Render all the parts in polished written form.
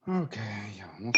Ok, ya vamos.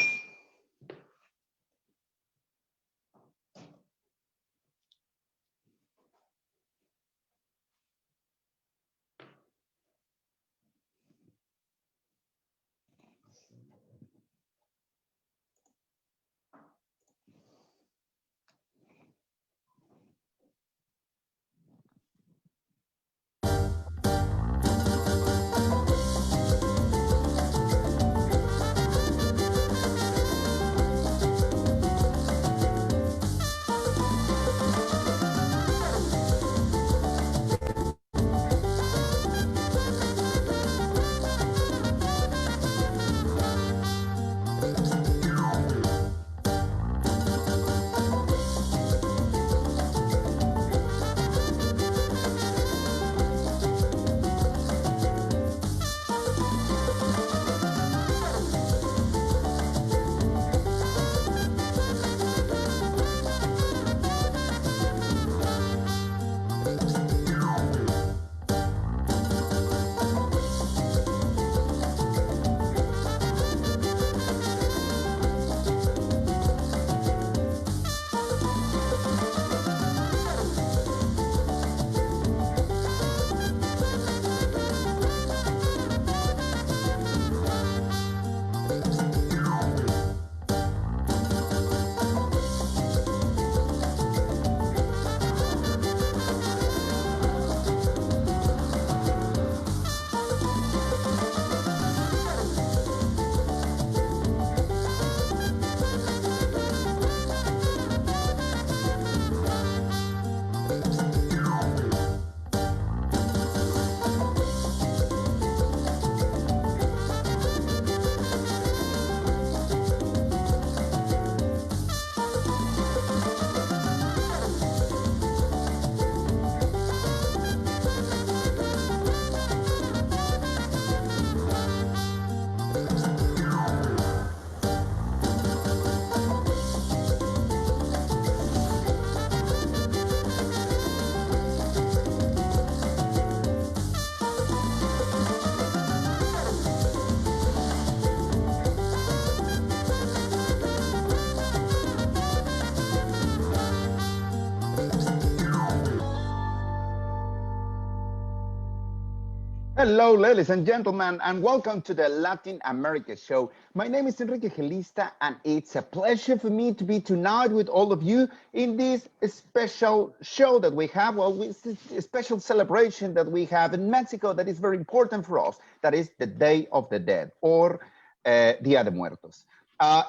Hello, ladies and gentlemen, and welcome to the Latin America Show. My name is Enrique Gelista, and it's a pleasure for me to be tonight with all of you in this special show that we have. Well, it's a special celebration that we have in Mexico that is very important for us. That is the Day of the Dead, or Día de Muertos.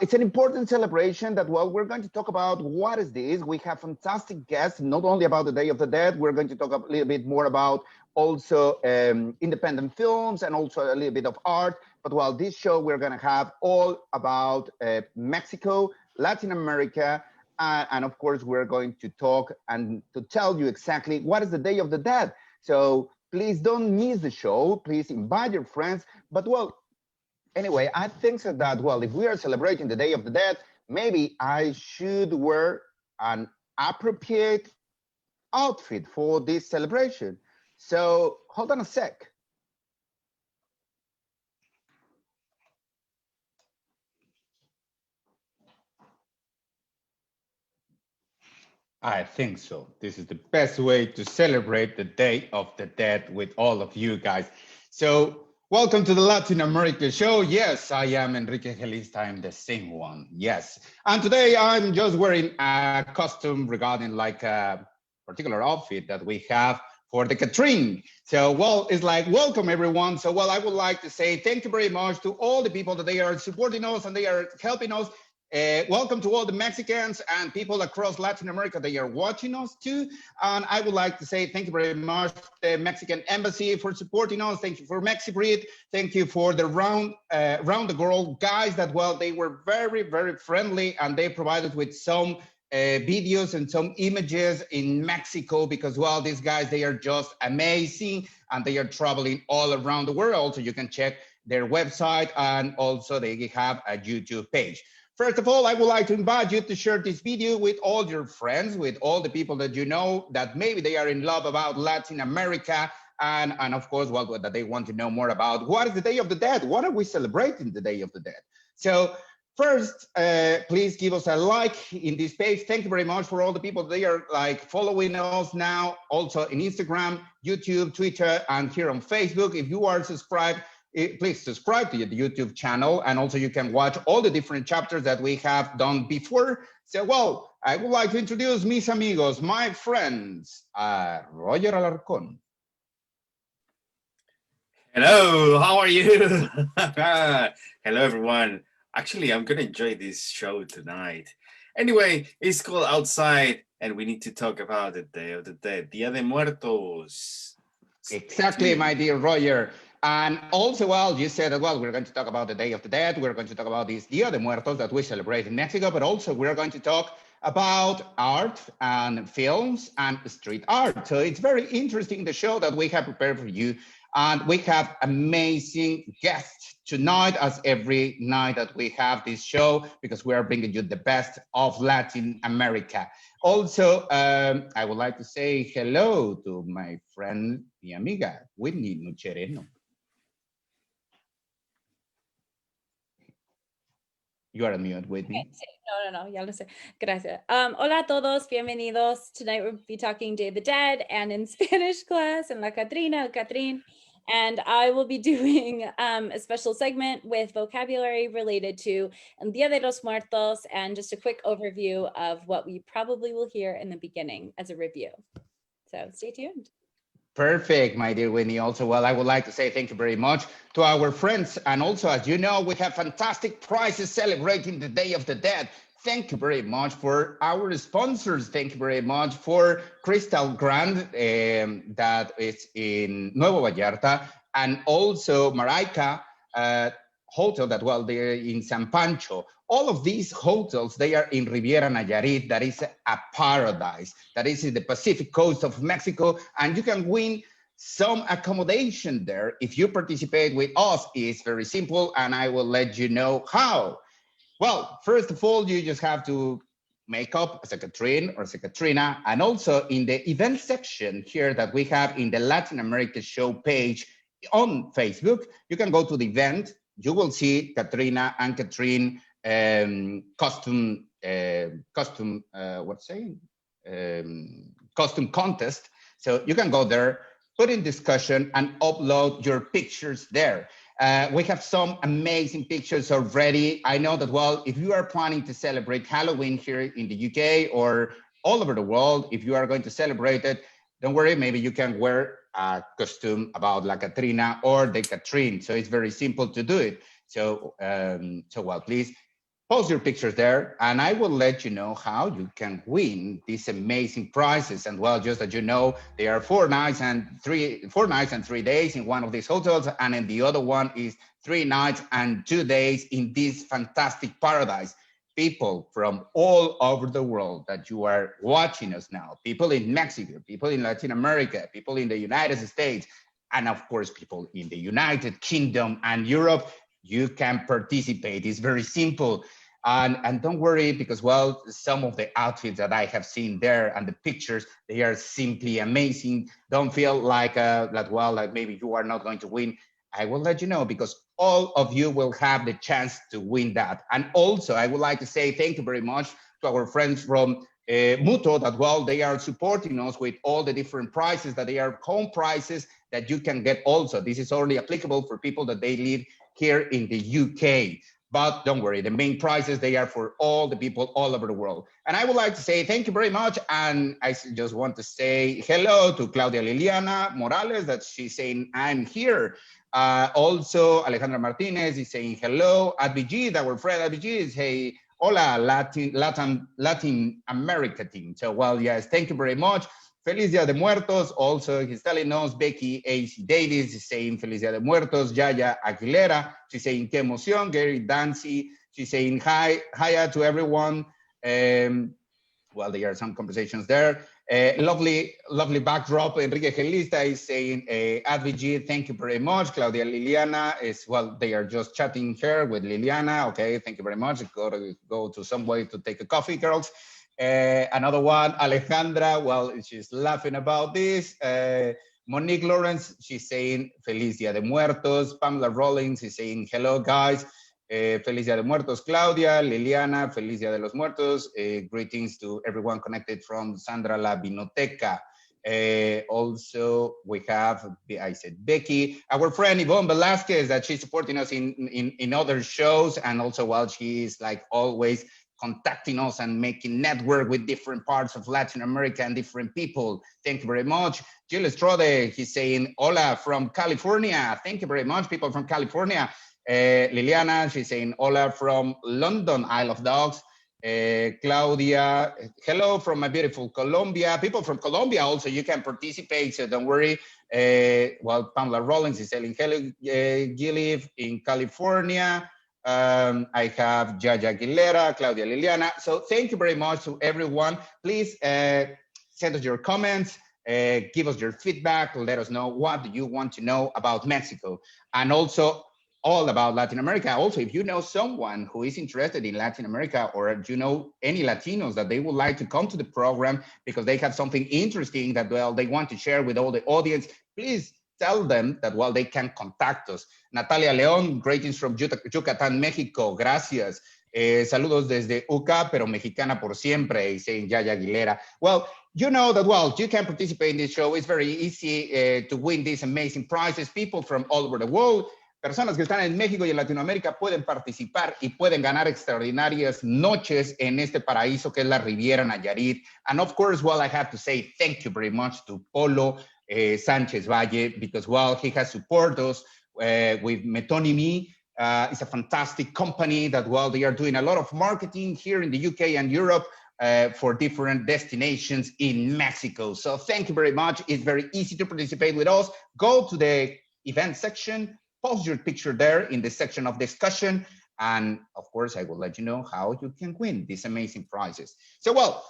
It's an important celebration that, well, we're going to talk about what is this. We have fantastic guests, not only about the Day of the Dead, we're going to talk a little bit more about also independent films and also a little bit of art. But while this show, we're going to have all about Mexico, Latin America, and of course, we're going to talk and to tell you exactly what is the Day of the Dead. So please don't miss the show. Please invite your friends. But well, anyway, I think so that, well, if we are celebrating the Day of the Dead, maybe I should wear an appropriate outfit for this celebration. So hold on a sec. I think so. This is the best way to celebrate the Day of the Dead with all of you guys. So welcome to the Latin America Show. Yes, I am Enrique Gelista. I'm the same one. Yes. And today I'm just wearing a costume regarding like a particular outfit that we have for the Catherine. So, well, it's like, welcome everyone. So, well, I would like to say thank you very much to all the people that they are supporting us and they are helping us. Welcome to all the Mexicans and people across Latin America that are watching us too. And I would like to say thank you very much to the Mexican Embassy for supporting us. Thank you for MexiBreed. Thank you for the round the world guys that, well, they were very, very friendly and they provided with some videos and some images in Mexico because, well, these guys, they are just amazing and they are traveling all around the world. So you can check their website and also they have a YouTube page. First of all, I would like to invite you to share this video with all your friends, with all the people that you know that maybe they are in love about Latin America and of course, well, that they want to know more about what is the Day of the Dead? What are we celebrating the Day of the Dead? So first, please give us a like in this page. Thank you very much for all the people that are like following us now, also in Instagram, YouTube, Twitter, and here on Facebook. If you are subscribed, please subscribe to the YouTube channel, and also you can watch all the different chapters that we have done before. So, well, I would like to introduce mis amigos, my friends, Roger Alarcon. Hello, how are you? Hello, everyone. Actually, I'm going to enjoy this show tonight. Anyway, it's cold outside, and we need to talk about the Day of the Dead, Día de Muertos. Exactly, my dear Roger. And also, well, you said that, well, we're going to talk about the Day of the Dead. We're going to talk about this Dia de Muertos that we celebrate in Mexico, but also we're going to talk about art and films and street art. So it's very interesting, the show that we have prepared for you. And we have amazing guests tonight, as every night that we have this show, because we are bringing you the best of Latin America. Also, I would like to say hello to my friend, mi amiga, Whitney Nuchereno. You are on mute, Whitney. Okay, no, ya lo sé. Gracias. Hola a todos, bienvenidos. Tonight we'll be talking Day of the Dead, and in Spanish class, en la Catrina, Catrín. And I will be doing a special segment with vocabulary related to El Día de los Muertos and just a quick overview of what we probably will hear in the beginning as a review. So stay tuned. Perfect, my dear Winnie. Also, well, I would like to say thank you very much to our friends. And also, as you know, we have fantastic prizes celebrating the Day of the Dead. Thank you very much for our sponsors. Thank you very much for Crystal Grand, that is in Nuevo Vallarta, and also Maraica Hotel that, well, they're in San Pancho. All of these hotels, they are in Riviera Nayarit. That is a paradise. That is in the Pacific coast of Mexico, and you can win some accommodation there if you participate with us. It's very simple, and I will let you know how. Well, first of all, you just have to make up as a Catherine or as a Katrina, and also in the event section here that we have in the Latin America show page on Facebook, you can go to the event. You will see Katrina and Catherine costume contest. So you can go there, put in discussion, and upload your pictures there. We have some amazing pictures already. I know that, well, if you are planning to celebrate Halloween here in the UK or all over the world, if you are going to celebrate it, don't worry, maybe you can wear a costume about La Catrina or the Catherine. So it's very simple to do it. So, well, please post your pictures there, and I will let you know how you can win these amazing prizes. And well, just that you know, there are 4 nights and 3 days in one of these hotels, and in the other one is 3 nights and 2 days in this fantastic paradise. People from all over the world that you are watching us now, people in Mexico, people in Latin America, people in the United States, and of course, people in the United Kingdom and Europe, you can participate. It's very simple. And don't worry, because, well, some of the outfits that I have seen there and the pictures, they are simply amazing. Don't feel like that, well, like maybe you are not going to win. I will let you know, because all of you will have the chance to win that. And also, I would like to say thank you very much to our friends from Muto, that, well, they are supporting us with all the different prizes, that they are home prizes that you can get also. This is only applicable for people that they live here in the UK. But don't worry, the main prizes, they are for all the people all over the world. And I would like to say thank you very much. And I just want to say hello to Claudia Liliana Morales, that she's saying, I'm here. Also, Alejandra Martinez is saying hello. Advijit, our friend Advijit, is hey, hola, Latin America team. So, well, yes, thank you very much. Feliz Día de Muertos. Also, he's telling us, Becky A.C. Davis is saying Feliz Día de Muertos. Yaya Aguilera, she's saying qué emoción. Gary Dancy, she's saying hi to everyone. Well, there are some conversations there. Lovely backdrop. Enrique Gelista is saying, Advijit, thank you very much. Claudia Liliana is, well, they are just chatting here with Liliana. Okay, thank you very much. Go to some way to take a coffee, girls. Another one, Alejandra, well, she's laughing about this. Monique Lawrence, she's saying Feliz Día de Muertos. Pamela Rollins is saying hello, guys. Feliz Día de Muertos. Claudia, Liliana, Feliz Día de los Muertos. Greetings to everyone connected from Sandra La Vinoteca. Also, we have, I said, Becky, our friend Yvonne Velasquez, that she's supporting us in other shows. And also, while she's like always contacting us and making network with different parts of Latin America and different people. Thank you very much. Jill Strode, he's saying, hola from California. Thank you very much, people from California. Liliana, she's saying, hola from London, Isle of Dogs. Claudia, hello from my beautiful Colombia. People from Colombia also, you can participate, so don't worry. Well, Pamela Rollins is saying, hello, Gilliv in California. I have Jaja Aguilera, Claudia Liliana. So thank you very much to everyone. Please send us your comments, give us your feedback, let us know what you want to know about Mexico and also all about Latin America. Also, if you know someone who is interested in Latin America or you know any Latinos that they would like to come to the program because they have something interesting that, well, they want to share with all the audience, please tell them that, well, they can contact us. Natalia León, greetings from Yucatán, Mexico. Gracias. Saludos desde UCA, pero mexicana por siempre, saying Yaya Aguilera. Well, you know that, well, you can participate in this show. It's very easy to win these amazing prizes. People from all over the world, personas que están en México y en Latinoamérica pueden participar y pueden ganar extraordinarias noches en este paraíso que es la Riviera Nayarit. And of course, well, I have to say thank you very much to Polo Sanchez Valle, because, well, he has supported us with Metonymy. It's a fantastic company that, well, they are doing a lot of marketing here in the UK and Europe for different destinations in Mexico. So thank you very much. It's very easy to participate with us. Go to the event section, post your picture there in the section of discussion. And of course, I will let you know how you can win these amazing prizes. So, well,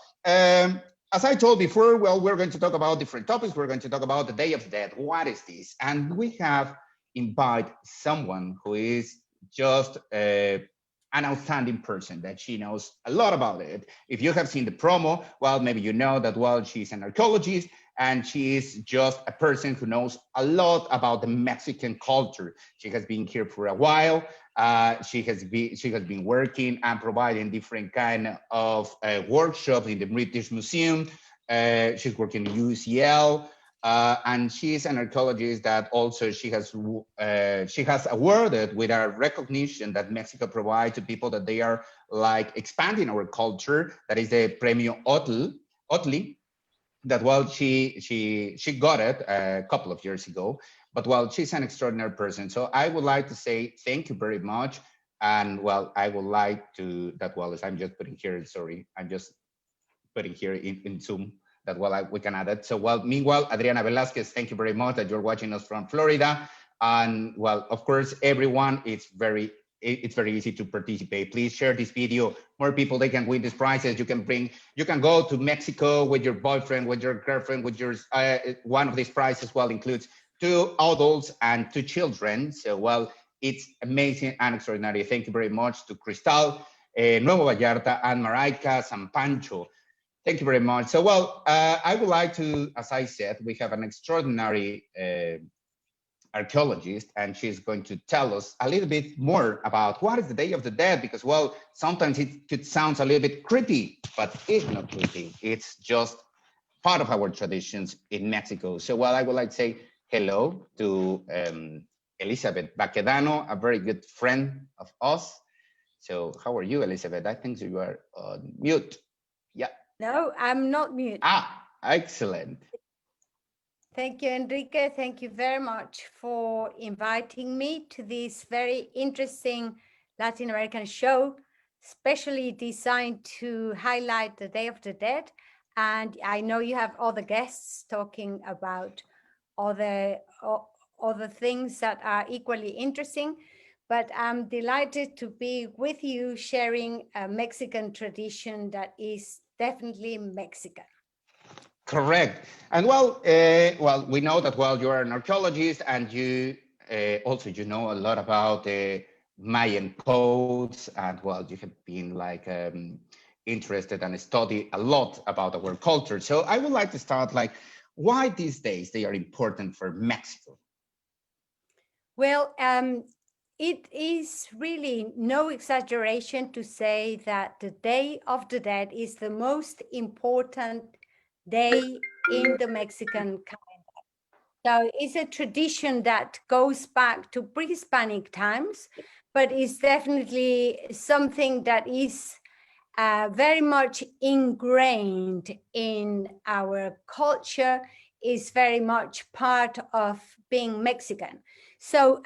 as I told before, well, we're going to talk about different topics. We're going to talk about the Day of the Dead. What is this? And we have invited someone who is just an outstanding person, that she knows a lot about it. If you have seen the promo, well, maybe you know that, well, she's an archaeologist and she is just a person who knows a lot about the Mexican culture. She has been here for a while. She has been working and providing different kind of workshops in the British Museum. She's working in UCL, and she's an archaeologist that also she has awarded with a recognition that Mexico provides to people that they are like expanding our culture. That is the Premio Otli. That, well, she got it a couple of years ago. But, well, she's an extraordinary person. So I would like to say thank you very much. And, well, I would like to, that, well, I'm just putting here, sorry, I'm just putting here in Zoom that, well, we can add it. So, well, meanwhile, Adriana Velasquez, thank you very much that you're watching us from Florida. And, well, of course, everyone, it's very easy to participate. Please share this video. More people, they can win these prizes. You can go to Mexico with your boyfriend, with your girlfriend, with your, one of these prizes, well, includes 2 adults and 2 children. So, well, it's amazing and extraordinary. Thank you very much to Cristal, Nuevo Vallarta, and Maraica, San Pancho. Thank you very much. So, well, I would like to, as I said, we have an extraordinary archaeologist, and she's going to tell us a little bit more about what is the Day of the Dead, because, well, sometimes it could sound a little bit creepy, but it's not creepy. It's just part of our traditions in Mexico. So, well, I would like to say hello to Elizabeth Baquedano, a very good friend of us. So how are you, Elizabeth? I think you are on mute. Yeah. No, I'm not mute. Ah, excellent. Thank you, Enrique. Thank you very much for inviting me to this very interesting Latin American show, especially designed to highlight the Day of the Dead. And I know you have other guests talking about other things that are equally interesting, but I'm delighted to be with you sharing a Mexican tradition that is definitely Mexican. Correct. And, well, we know that, well, you are an archaeologist, and you also, you know a lot about Mayan codes, and, well, you have been like interested and study a lot about our culture. So I would like to start like, Why these days they are important for Mexico? Well, it is really no exaggeration to say that the Day of the Dead is the most important day in the Mexican calendar. So it's a tradition that goes back to pre-Hispanic times, but it's definitely something that is very much ingrained in our culture, is very much part of being Mexican. So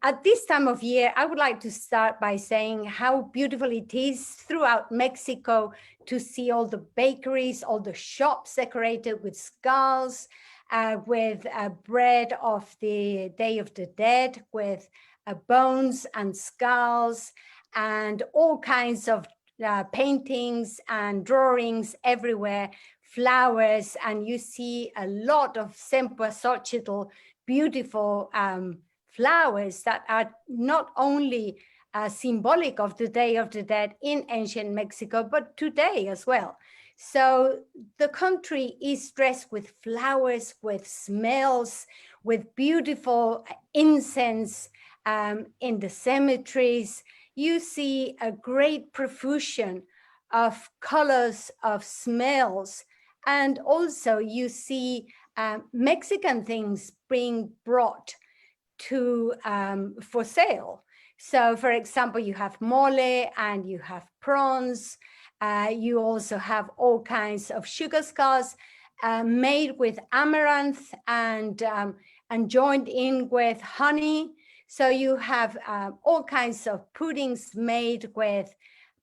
at this time of year, I would like to start by saying how beautiful it is throughout Mexico to see all the bakeries, all the shops decorated with skulls, with bread of the Day of the Dead, with bones and skulls, and all kinds of paintings and drawings everywhere, flowers, and you see a lot of cempasúchil, beautiful flowers that are not only symbolic of the Day of the Dead in ancient Mexico, but today as well. So the country is dressed with flowers, with smells, with beautiful incense in the cemeteries. You see a great profusion of colors, of smells, and also you see Mexican things being brought to for sale. So for example, you have mole and you have prawns. You also have all kinds of sugar skulls made with amaranth and joined in with honey. So you have all kinds of puddings made with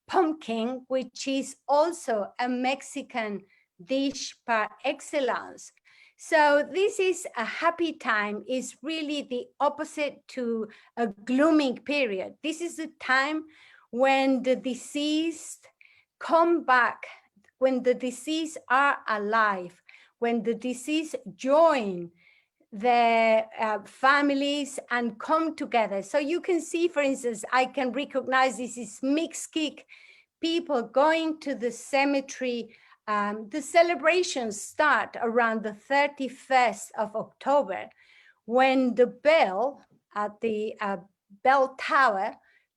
pumpkin, which is also a Mexican dish par excellence. So this is a happy time, is really the opposite to a glooming period. This is the time when the deceased come back, when the deceased are alive, when the deceased join their families and come together. So you can see, for instance, I can recognize this is Mixquic people going to the cemetery. The celebrations start around the 31st of October, when the bell at the bell tower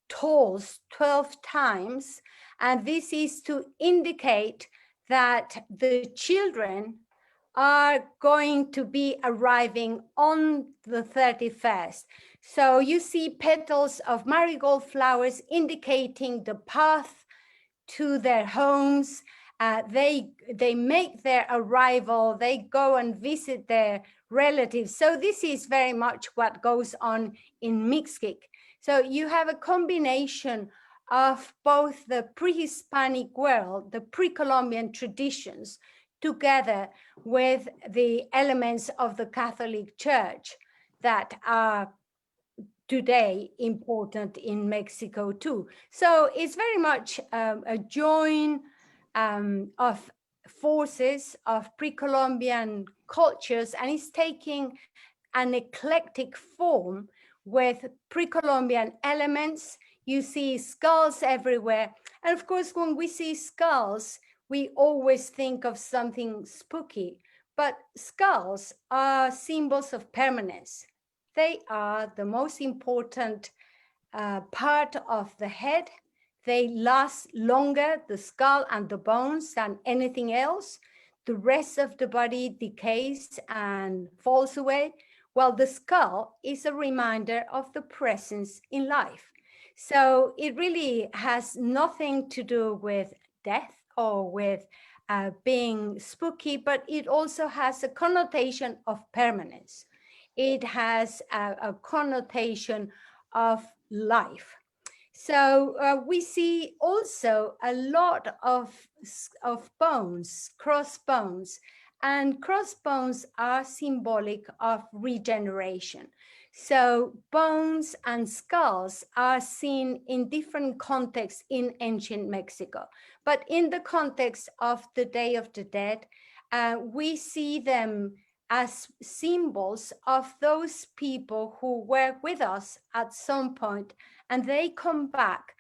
tolls 12 times. And this is to indicate that the children are going to be arriving on the 31st. So you see petals of marigold flowers indicating the path to their homes. They make their arrival, they go and visit their relatives. So this is very much what goes on in Mixquic. So you have a combination of both the pre-Hispanic world, the pre-Columbian traditions, together with the elements of the Catholic Church that are today important in Mexico too. So it's very much a join of forces of pre-Columbian cultures, and it's taking an eclectic form with pre-Columbian elements. You see skulls everywhere. And of course, when we see skulls, we always think of something spooky, but skulls are symbols of permanence. They are the most important part of the head. They last longer, the skull and the bones, than anything else. The rest of the body decays and falls away, while the skull is a reminder of the presence in life. So it really has nothing to do with death or with being spooky, but it also has a connotation of permanence. It has a connotation of life. So we see also a lot of bones, crossbones, and crossbones are symbolic of regeneration. So bones and skulls are seen in different contexts in ancient Mexico. But in the context of the Day of the Dead, we see them as symbols of those people who were with us at some point, and they come back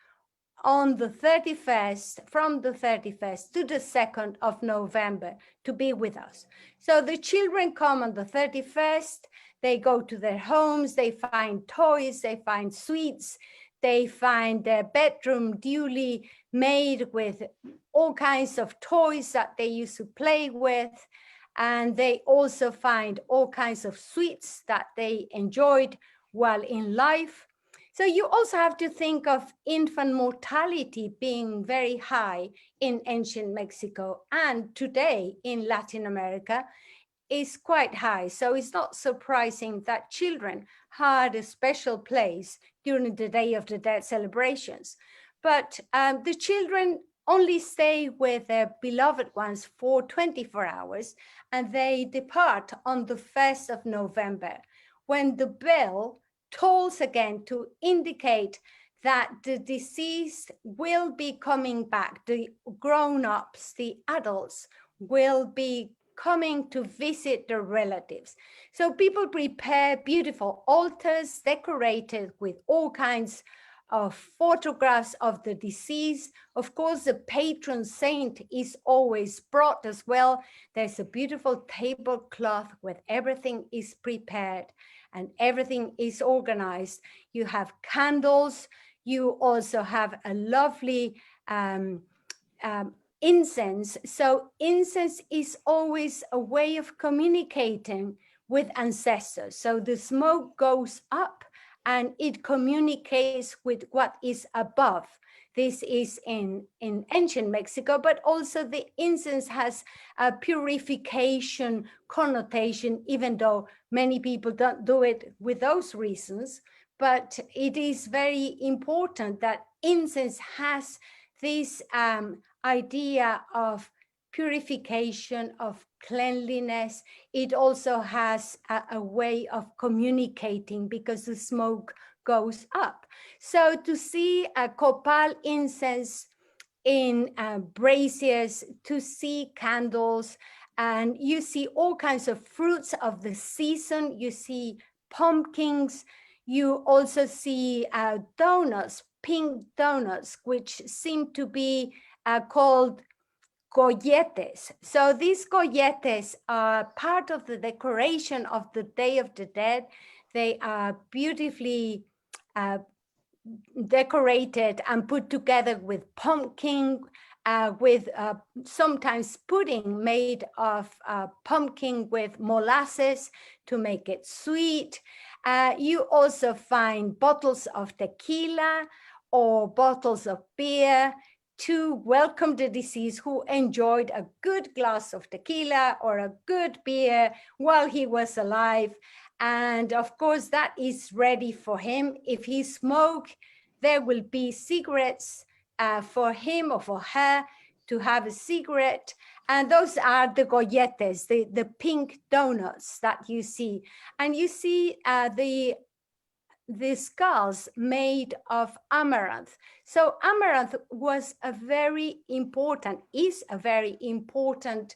on the 31st, from the 31st to the 2nd of November to be with us. So the children come on the 31st, they go to their homes, they find toys, they find sweets, they find their bedroom duly made with all kinds of toys that they used to play with. And they also find all kinds of sweets that they enjoyed while in life. So you also have to think of infant mortality being very high in ancient Mexico, and today in Latin America is quite high. So it's not surprising that children had a special place during the Day of the Dead celebrations. But the children only stay with their beloved ones for 24 hours, and they depart on the 1st of November, when the bell tolls again to indicate that the deceased will be coming back. The grown-ups, the adults, will be coming to visit their relatives. So people prepare beautiful altars decorated with all kinds of photographs of the deceased. Of course, the patron saint is always brought as well. There's a beautiful tablecloth where everything is prepared and everything is organized. You have candles. You also have a lovely incense. So incense is always a way of communicating with ancestors. So the smoke goes up and it communicates with what is above. This is in ancient Mexico, but also the incense has a purification connotation, even though many people don't do it with those reasons. But it is very important that incense has this idea of purification, of cleanliness. It also has a way of communicating because the smoke goes up. So to see a copal incense in braziers, to see candles, and you see all kinds of fruits of the season. You see pumpkins. You also see donuts, pink donuts, which seem to be called colletes. So these colletes are part of the decoration of the Day of the Dead. They are beautifully decorated and put together with pumpkin, with sometimes pudding made of pumpkin with molasses to make it sweet. You also find bottles of tequila or bottles of beer to welcome the deceased who enjoyed a good glass of tequila or a good beer while he was alive. And of course, that is ready for him. If he smoked, there will be cigarettes for him or for her to have a cigarette. And those are the golletes, the pink donuts that you see. And you see the skulls made of amaranth. So amaranth was a very important, is a very important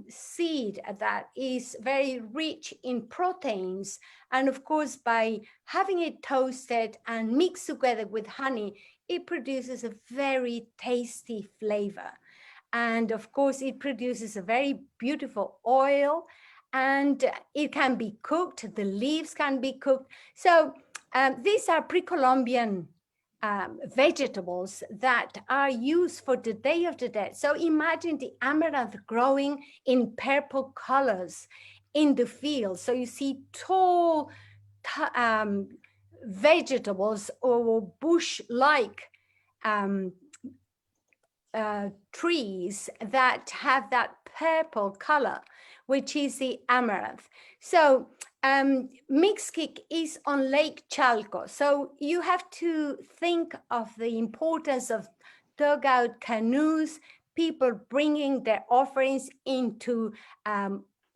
seed that is very rich in proteins. And of course, by having it toasted and mixed together with honey, it produces a very tasty flavor. And of course, it produces a very beautiful oil, and it can be cooked. The leaves can be cooked. So these are pre-Columbian vegetables that are used for the Day of the Dead. So imagine the amaranth growing in purple colors in the field. So you see tall vegetables or bush-like trees that have that purple color, which is the amaranth. So Mixquic is on Lake Chalco. So you have to think of the importance of dugout canoes, people bringing their offerings into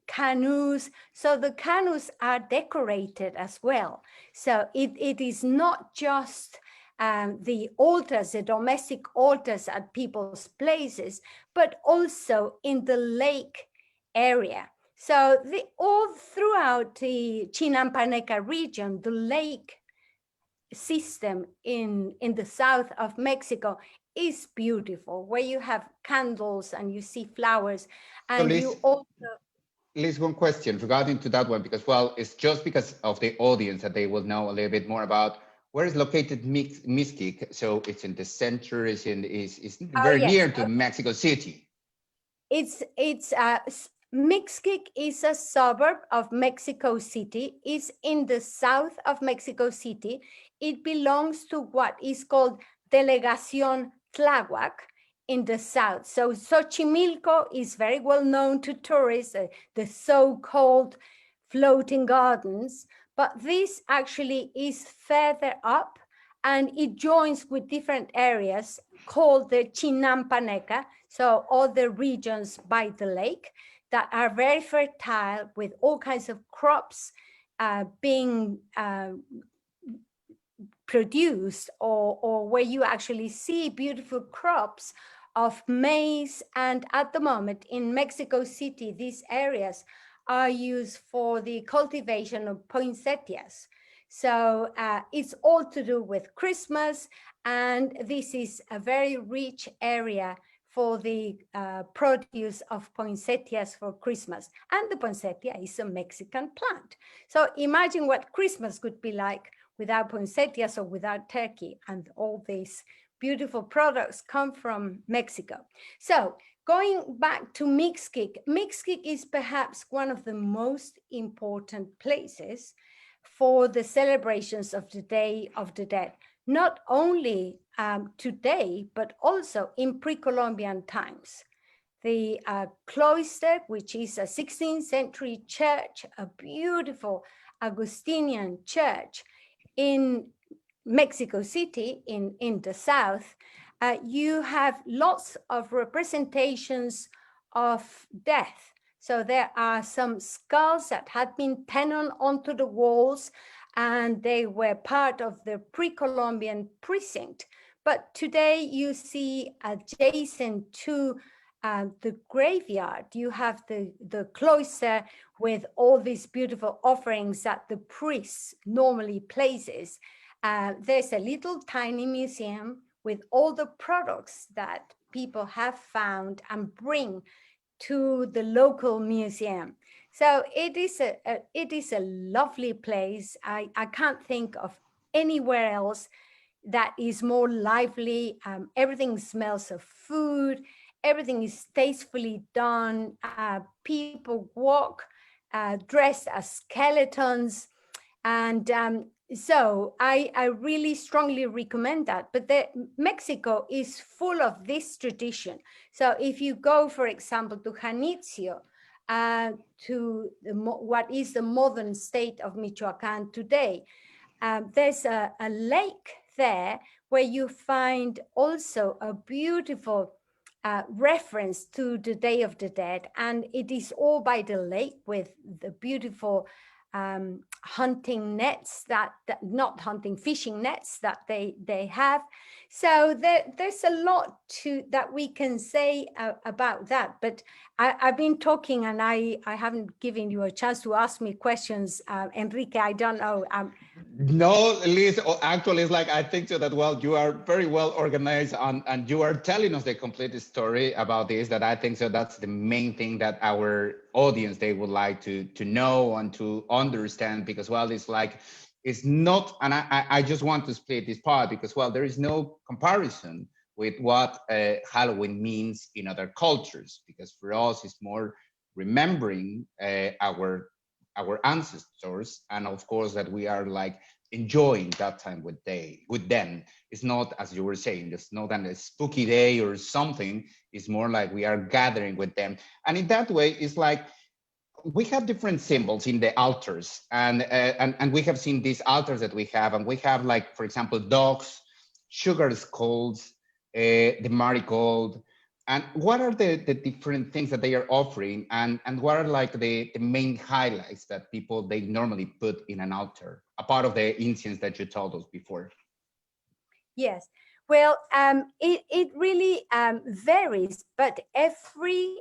canoes. So the canoes are decorated as well. So it is not just the altars, the domestic altars at people's places, but also in the lake area. So all throughout the Chinampaneca region, the lake system in the south of Mexico is beautiful, where you have candles and you see flowers, and Liz, you also. Liz, one question regarding to that one, because, well, it's just because of the audience that they will know a little bit more about where is located Mixquic. So it's in the center, is Oh, very yes. near to Mexico City. It's Mixquic is a suburb of Mexico City. It's in the south of Mexico City. It belongs to what is called Delegación Tláhuac in the south. So Xochimilco is very well known to tourists, the so-called floating gardens, but this actually is further up, and it joins with different areas called the Chinampaneca, so all the regions by the lake that are very fertile with all kinds of crops being produced, or where you actually see beautiful crops of maize. And at the moment in Mexico City, these areas are used for the cultivation of poinsettias. So it's all to do with Christmas, and this is a very rich area for the produce of poinsettias for Christmas. And the poinsettia is a Mexican plant. So imagine what Christmas could be like without poinsettias or without turkey, and all these beautiful products come from Mexico. So going back to Mixquic, Mixquic is perhaps one of the most important places for the celebrations of the Day of the Dead, not only today, but also in pre-Columbian times. The cloister, which is a 16th century church, a beautiful Augustinian church in Mexico City, in the south, you have lots of representations of death. So there are some skulls that had been penned onto the walls, and they were part of the pre-Columbian precinct. But today you see adjacent to the graveyard, you have the cloister with all these beautiful offerings that the priest normally places. There's a little tiny museum with all the products that people have found and bring to the local museum. So it is a lovely place. I can't think of anywhere else that is more lively. Everything smells of food. Everything is tastefully done. People walk dressed as skeletons. And so I really strongly recommend that. But Mexico is full of this tradition. So if you go, for example, to Janitzio, to what is the modern state of Michoacán today, there's a lake there where you find also a beautiful reference to the Day of the Dead. And it is all by the lake with the beautiful hunting nets not hunting, fishing nets that they have. So there's a lot that we can say about that. But I've been talking, and I haven't given you a chance to ask me questions. Enrique, I don't know. No, Liz, actually, it's like, I think so that, well, you are very well organized, and you are telling us the complete story about this, that I think so that's the main thing that our audience, they would like to know and to understand, because, well, it's like, it's not, and I just want to split this part because, well, there is no comparison with what Halloween means in other cultures, because for us, it's more remembering our ancestors, and of course that we are like enjoying that time with them. It's not, as you were saying, it's not a spooky day or something. It's more like we are gathering with them, and in that way it's like we have different symbols in the altars, and we have seen these altars that we have, and we have, like, for example, dogs, sugar skulls, the marigold. And what are the different things that they are offering, and what are like the main highlights that people, they normally put in an altar, a part of the incense that you told us before? Yes, well, it really varies, but every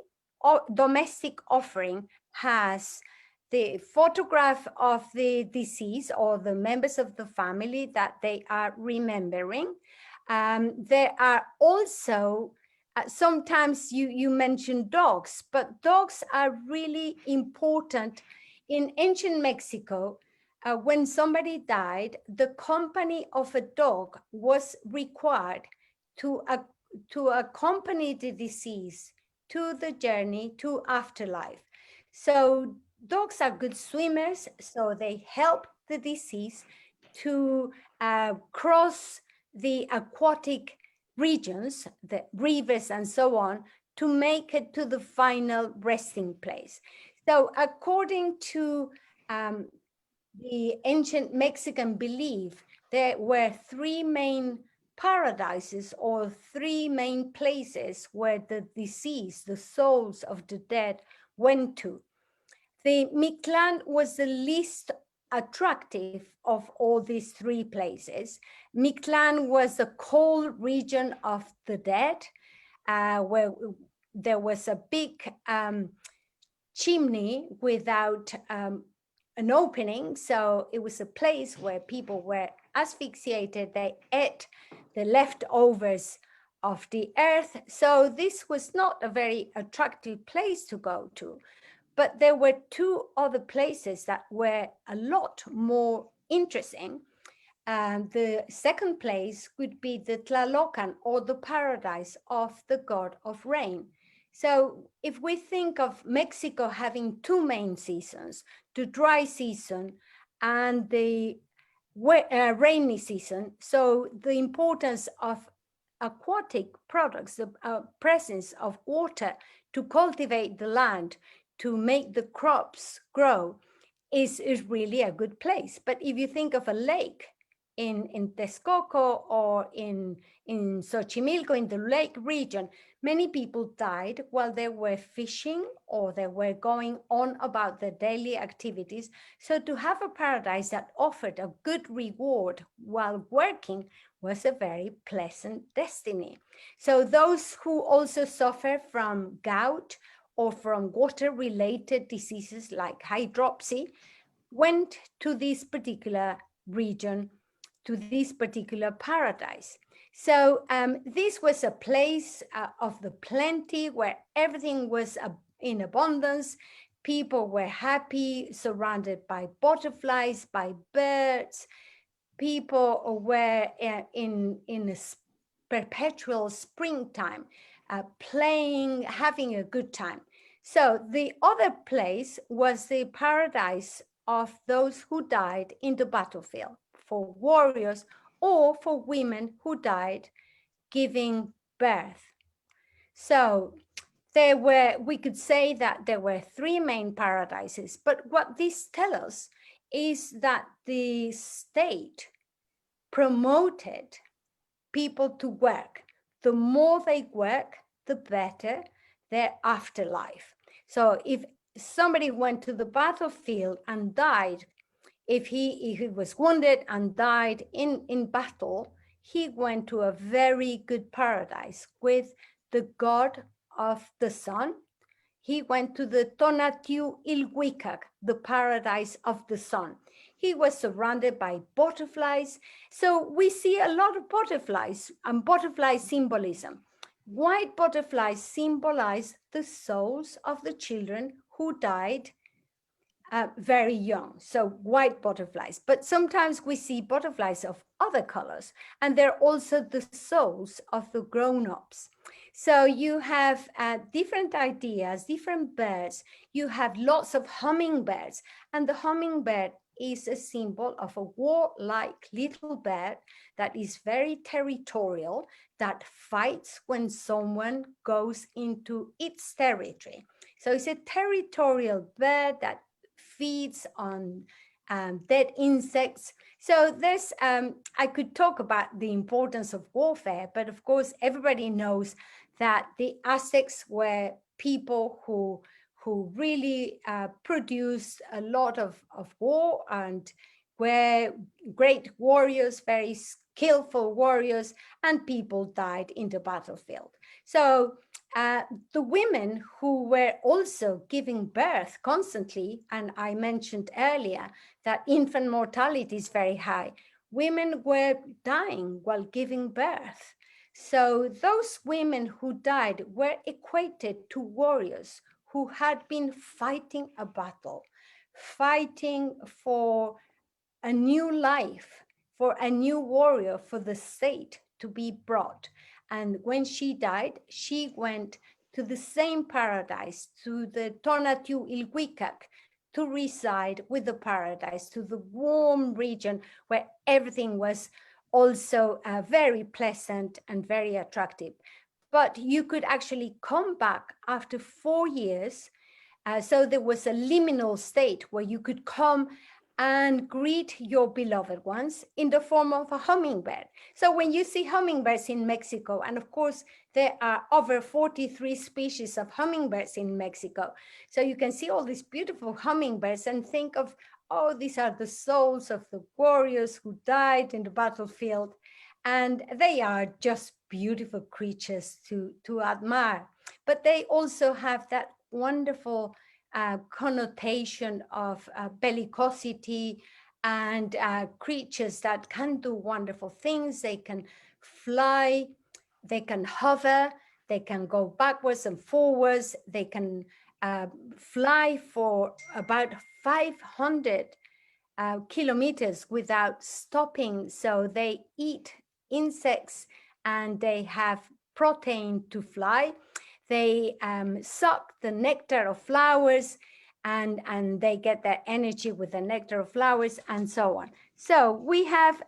domestic offering has the photograph of the deceased or the members of the family that they are remembering. There are also, sometimes you mention dogs, but dogs are really important. In ancient Mexico, when somebody died, the company of a dog was required to accompany the deceased to the journey to afterlife. So dogs are good swimmers, so they help the deceased to cross the aquatic regions, the rivers and so on, to make it to the final resting place. So according to the ancient Mexican belief, there were three main paradises or three main places where the deceased, the souls of the dead, went to. The Mictlán was the least attractive of all these three places. Mictlán was the cold region of the dead, where there was a big chimney without an opening. So it was a place where people were asphyxiated. They ate the leftovers of the earth. So this was not a very attractive place to go to. But there were two other places that were a lot more interesting. The second place would be the Tlalocan, or the paradise of the god of rain. So if we think of Mexico having two main seasons, the dry season and the rainy season, so the importance of aquatic products, the presence of water to cultivate the land, to make the crops grow, is really a good place. But if you think of a lake in Texcoco or in Xochimilco, in the lake region, many people died while they were fishing or they were going on about their daily activities. So to have a paradise that offered a good reward while working was a very pleasant destiny. So those who also suffer from gout or from water-related diseases like hydropsy went to this particular region, to this particular paradise. So this was a place of the plenty where everything was in abundance. People were happy, surrounded by butterflies, by birds. People were in a perpetual springtime, playing, having a good time. So the other place was the paradise of those who died in the battlefield, for warriors or for women who died giving birth. So there were, we could say that there were three main paradises, but what this tells us is that the state promoted people to work. The more they work, the better their afterlife. So if somebody went to the battlefield and died, if he was wounded and died in battle, he went to a very good paradise with the god of the sun. He went to the Tonatiuh Ilhuicac, the paradise of the sun. He was surrounded by butterflies. So we see a lot of butterflies and butterfly symbolism. White butterflies symbolize the souls of the children who died very young, so white butterflies. But sometimes we see butterflies of other colors, and they're also the souls of the grown-ups. So you have different ideas, different birds. You have lots of hummingbirds, and the hummingbird is a symbol of a warlike little bird that is very territorial, that fights when someone goes into its territory. So it's a territorial bird that feeds on dead insects. So there's, I could talk about the importance of warfare, but of course everybody knows that the Aztecs were people who really produced a lot of war and were great warriors, very skillful warriors, and people died in the battlefield. So the women who were also giving birth constantly, and I mentioned earlier that infant mortality is very high, women were dying while giving birth. So those women who died were equated to warriors who had been fighting a battle, fighting for a new life, for a new warrior, for the state to be brought. And when she died, she went to the same paradise, to the Tonatiuh Ilhuicac, to reside with the paradise, to the warm region where everything was also very pleasant and very attractive. But you could actually come back after 4 years. So there was a liminal state where you could come and greet your beloved ones in the form of a hummingbird. So when you see hummingbirds in Mexico, and of course, there are over 43 species of hummingbirds in Mexico. So you can see all these beautiful hummingbirds and think of, oh, these are the souls of the warriors who died in the battlefield. And they are just beautiful creatures to admire. But they also have that wonderful connotation of bellicosity and creatures that can do wonderful things. They can fly, they can hover, they can go backwards and forwards, they can fly for about 500 kilometers without stopping. So they eat insects and they have protein to fly. They suck the nectar of flowers and they get their energy with the nectar of flowers and so on. So we have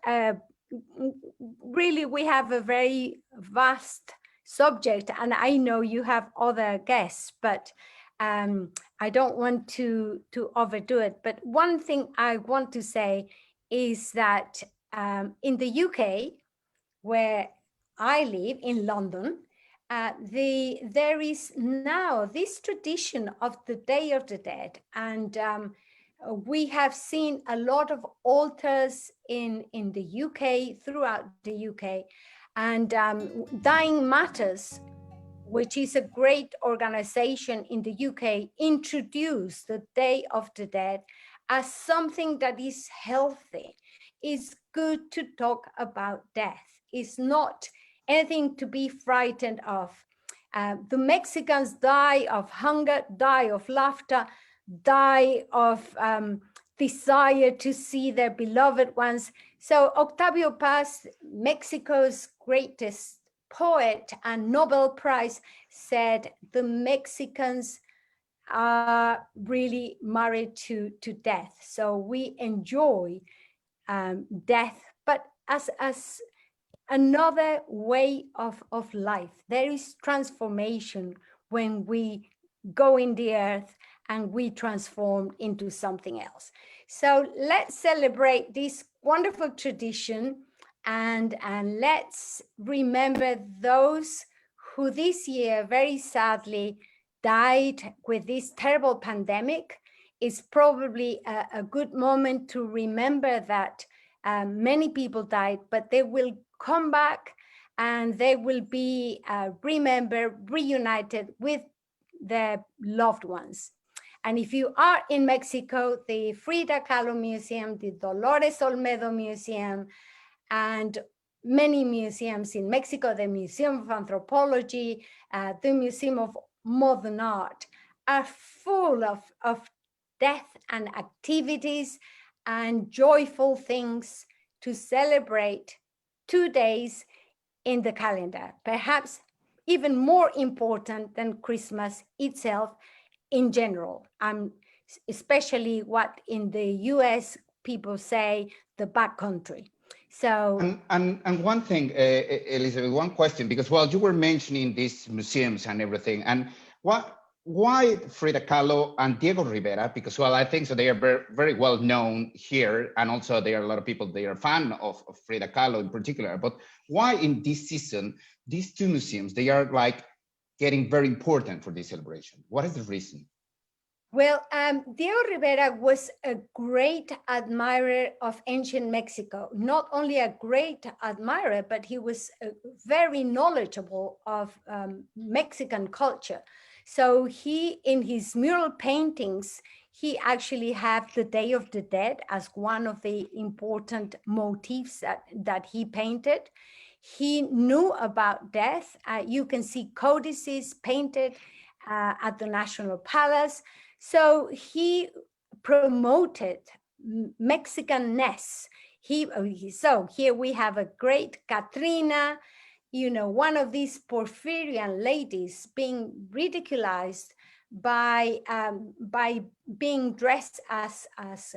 we have a very vast subject, and I know you have other guests, but I don't want to overdo it. But one thing I want to say is that in the UK, where I live in London, there is now this tradition of the Day of the Dead, and we have seen a lot of altars in the UK, throughout the UK, and Dying Matters, which is a great organization in the UK, introduced the Day of the Dead as something that is healthy. It's good to talk about death. It's not anything to be frightened of. The Mexicans die of hunger, die of laughter, die of desire to see their beloved ones. So Octavio Paz, Mexico's greatest poet and Nobel Prize, said the Mexicans are really married to death. So we enjoy death, but as another way of life. There is transformation when we go in the earth and we transform into something else. So let's celebrate this wonderful tradition, and let's remember those who this year very sadly died with this terrible pandemic. It's probably a good moment to remember that many people died, but they will come back and they will be remembered, reunited with their loved ones. And if you are in Mexico, the Frida Kahlo Museum, the Dolores Olmedo Museum, and many museums in Mexico, the Museum of Anthropology, the Museum of Modern Art, are full of death and activities and joyful things to celebrate 2 days in the calendar, perhaps even more important than Christmas itself in general, especially what in the US people say the backcountry. So and one thing, Elizabeth, one question, because well, you were mentioning these museums and everything, and why Frida Kahlo and Diego Rivera? Because well, I think so they are very, very well known here, and also there are a lot of people they are fan of Frida Kahlo in particular. But why in this season these two museums they are like getting very important for this celebration? What is the reason? Well, Diego Rivera was a great admirer of ancient Mexico. Not only a great admirer, but he was very knowledgeable of Mexican culture. So he, in his mural paintings, he actually had the Day of the Dead as one of the important motifs that he painted. He knew about death. You can see codices painted at the National Palace. So he promoted Mexicanness. So here we have a great Katrina, you know, one of these Porfirian ladies being ridiculized by being dressed as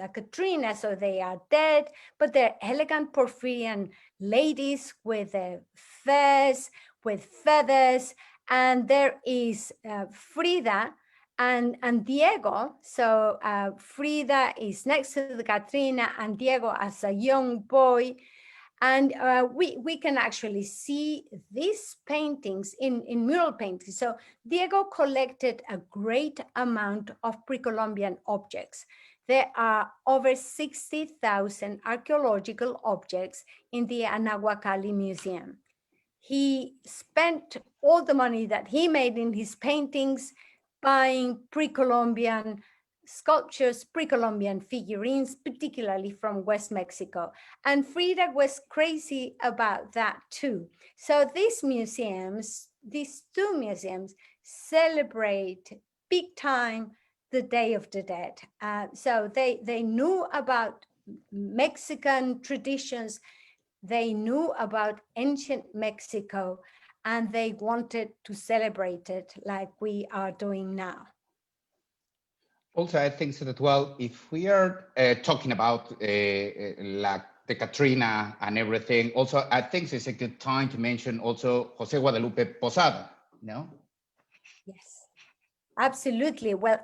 a Katrina, so they are dead, but they're elegant Porfirian ladies with furs, with feathers, and there is Frida and Diego. So Frida is next to the Katrina and Diego as a young boy. And we can actually see these paintings in mural paintings. So Diego collected a great amount of pre-Columbian objects. There are over 60,000 archaeological objects in the Anahuacalli Museum. He spent all the money that he made in his paintings buying pre-Columbian sculptures, pre-Columbian figurines, particularly from West Mexico. And Frida was crazy about that too. So these museums, these two museums, celebrate big time the Day of the Dead. So they knew about Mexican traditions, they knew about ancient Mexico, and they wanted to celebrate it like we are doing now. Also, I think so that, well, if we are talking about like the Katrina and everything, also, I think it's a good time to mention also Jose Guadalupe Posada, no? Yes, absolutely. Well,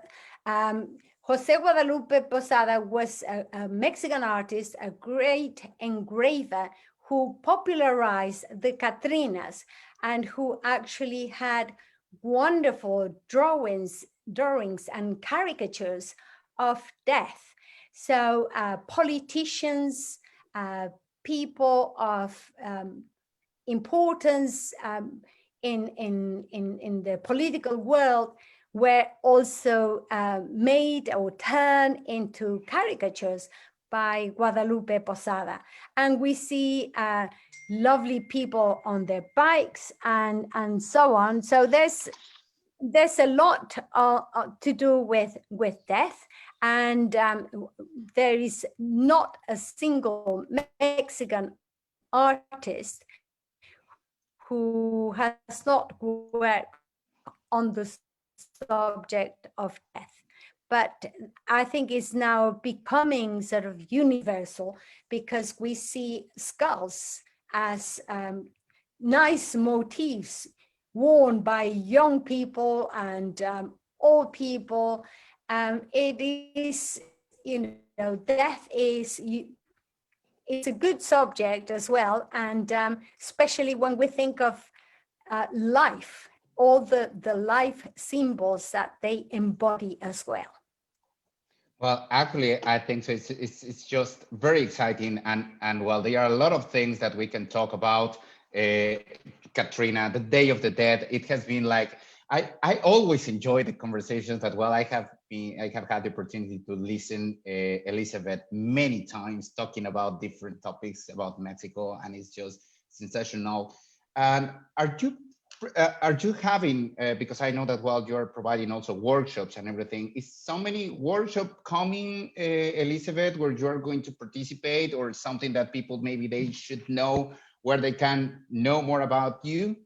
Jose Guadalupe Posada was a Mexican artist, a great engraver who popularized the Catrinas and who actually had wonderful drawings and caricatures of death. So politicians, people of importance in the political world were also made or turned into caricatures by Guadalupe Posada. And we see lovely people on their bikes and so on. So there's a lot to do with death. And there is not a single Mexican artist who has not worked on the subject of death. But I think it's now becoming sort of universal because we see skulls as nice motifs worn by young people and old people. It is, you know, death is, it's a good subject as well. And especially when we think of life, all the life symbols that they embody as well. Well, actually, I think so. It's just very exciting, and well, there are a lot of things that we can talk about. Katrina, the Day of the Dead. It has been like I always enjoy the conversations that, well, I have had the opportunity to listen Elizabeth many times talking about different topics about Mexico, and it's just sensational. And are you having, because I know that, well, you're providing also workshops and everything, is so many workshops coming, Elizabeth, where you're going to participate, or something that people maybe they should know where they can know more about you?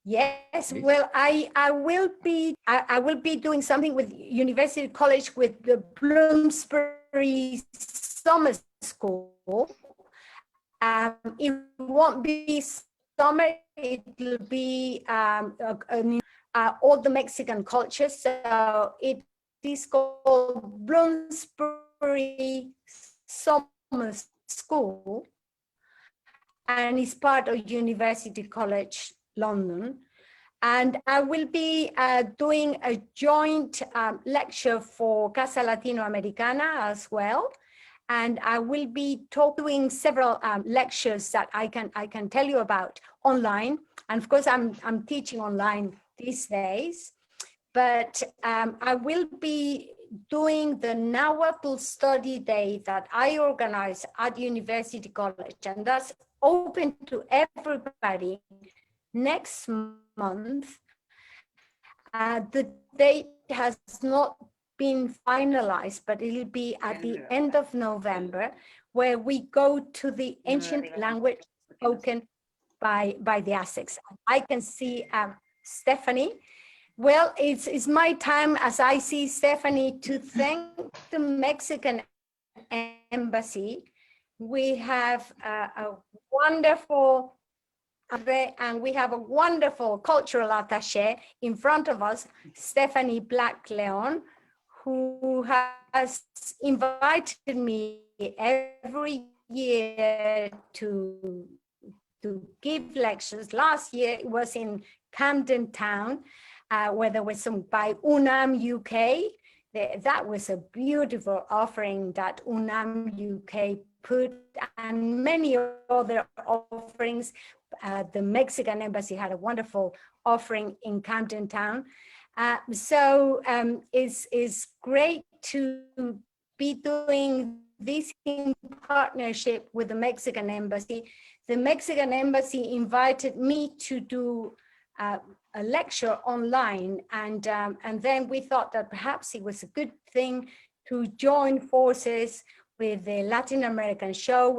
Yes, well, I will be doing something with University College with the Bloomsbury Summer School. It won't be summer, it'll be all the Mexican culture. So it is called Bloomsbury Summer School, and it's part of University College London. And I will be doing a joint lecture for Casa Latinoamericana as well. And I will be doing several lectures that I can tell you about online. And of course, I'm teaching online these days. But I will be doing the Nahuatl Study Day that I organize at University College, and that's open to everybody next month. The date has not been finalized, but it'll be at the end of November, where we go to the ancient language spoken by the Aztecs. I can see Stephanie. Well, it's my time, as I see Stephanie, to thank the Mexican Embassy. We have a wonderful, and we have a wonderful cultural attaché in front of us, Stephanie Black-Leon, who has invited me every year to give lectures. Last year it was in Camden Town, where there was some by UNAM UK. That was a beautiful offering that UNAM UK put, and many other offerings. The Mexican Embassy had a wonderful offering in Camden Town. So it's great to be doing this in partnership with the Mexican Embassy. The Mexican Embassy invited me to do a lecture online, and then we thought that perhaps it was a good thing to join forces with the Latin American show.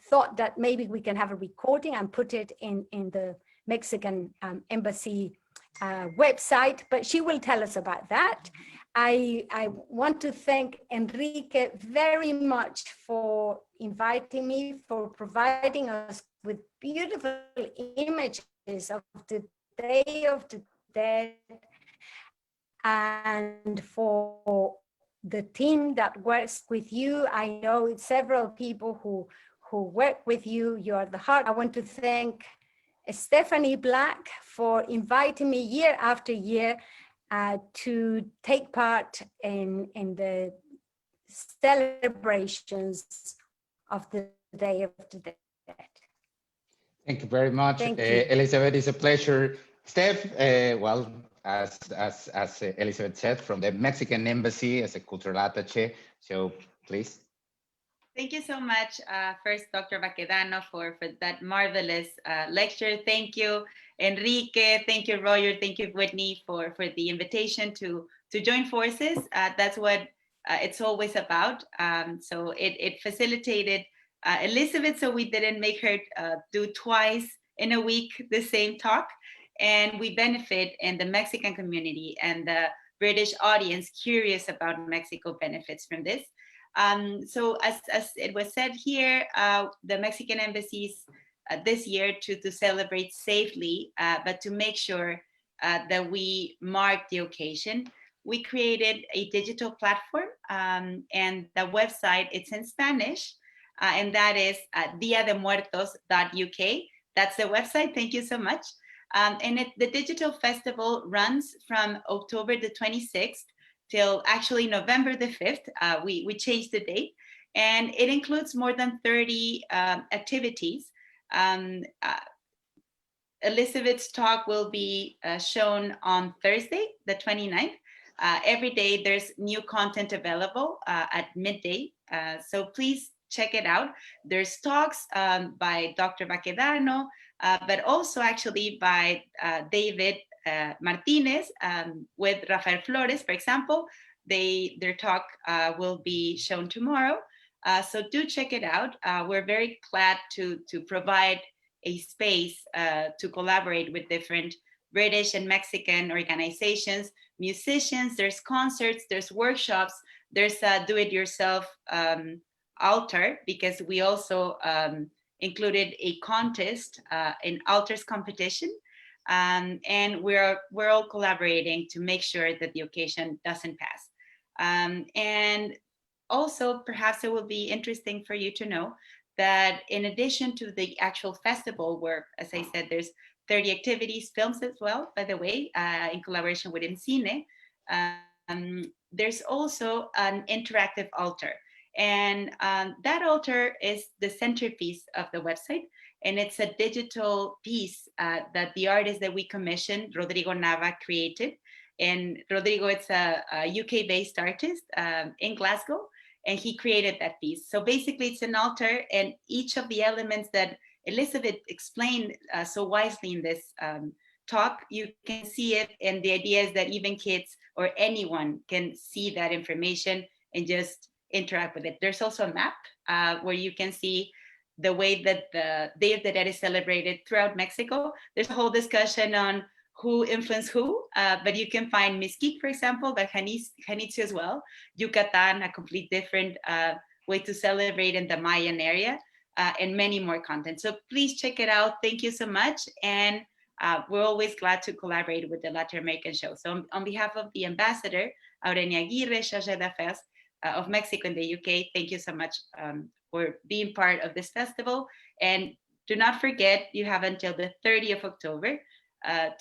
Thought that maybe we can have a recording and put it in the Mexican Embassy website, but she will tell us about that. I want to thank Enrique very much for inviting me, for providing us with beautiful images of the Day of the Dead, and for the team that works with you. I know it's several people who work with you. You are the heart. I want to thank Stephanie Black for inviting me year after year to take part in the celebrations of the Day of the Dead. Thank you very much, Elizabeth. It's a pleasure. Steph, well, as Elizabeth said, from the Mexican Embassy as a cultural attaché. So please. Thank you so much, first, Dr. Baquedano, for that marvelous lecture. Thank you, Enrique. Thank you, Roger. Thank you, Whitney, for the invitation to join forces. That's what it's always about. So it facilitated Elizabeth, so we didn't make her do twice in a week the same talk. And we benefit in the Mexican community, and the British audience curious about Mexico benefits from this. So as it was said here, the Mexican embassies this year to celebrate safely, but to make sure that we mark the occasion, we created a digital platform, and the website, it's in Spanish, and that is diademuertos.uk. That's the website. Thank you so much. And the digital festival runs from October the 26th till actually November the 5th. We changed the date, and it includes more than 30 activities. Elizabeth's talk will be shown on Thursday, the 29th. Every day there's new content available at midday. So please check it out. There's talks by Dr. Baquedano, but also actually by David Martinez with Rafael Flores, for example. Their talk will be shown tomorrow. So do check it out. We're very glad to provide a space to collaborate with different British and Mexican organizations, musicians, there's concerts, there's workshops, there's a do-it-yourself altar, because we also included a contest, an altars competition, and we're all collaborating to make sure that the occasion doesn't pass. And also, perhaps it will be interesting for you to know that in addition to the actual festival, where, as I said, there's 30 activities, films as well, by the way, in collaboration with Incine. There's also an interactive altar. And that altar is the centerpiece of the website. And it's a digital piece that the artist that we commissioned, Rodrigo Nava, created. And Rodrigo, it's a UK-based artist in Glasgow, and he created that piece. So basically, it's an altar, and each of the elements that Elizabeth explained so wisely in this talk, you can see it, and the idea is that even kids or anyone can see that information and just interact with it. There's also a map where you can see the way that the Day of the Dead is celebrated throughout Mexico. There's a whole discussion on who influenced who, but you can find Mezquite, for example, but Janitzio as well. Yucatan, a complete different way to celebrate in the Mayan area, and many more content. So please check it out. Thank you so much. And we're always glad to collaborate with the Latin American show. So on behalf of the ambassador, Aurenia Aguirre, Chargé d'Affaires of Mexico in the UK, thank you so much for being part of this festival. And do not forget, you have until the 30th of October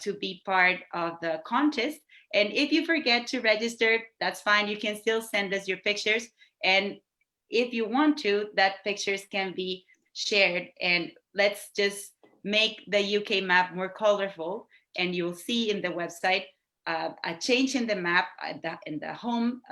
to be part of the contest. And if you forget to register, that's fine. You can still send us your pictures. And if you want to, that pictures can be shared. And let's just make the UK map more colorful. And you'll see in the website a change in the map in the home,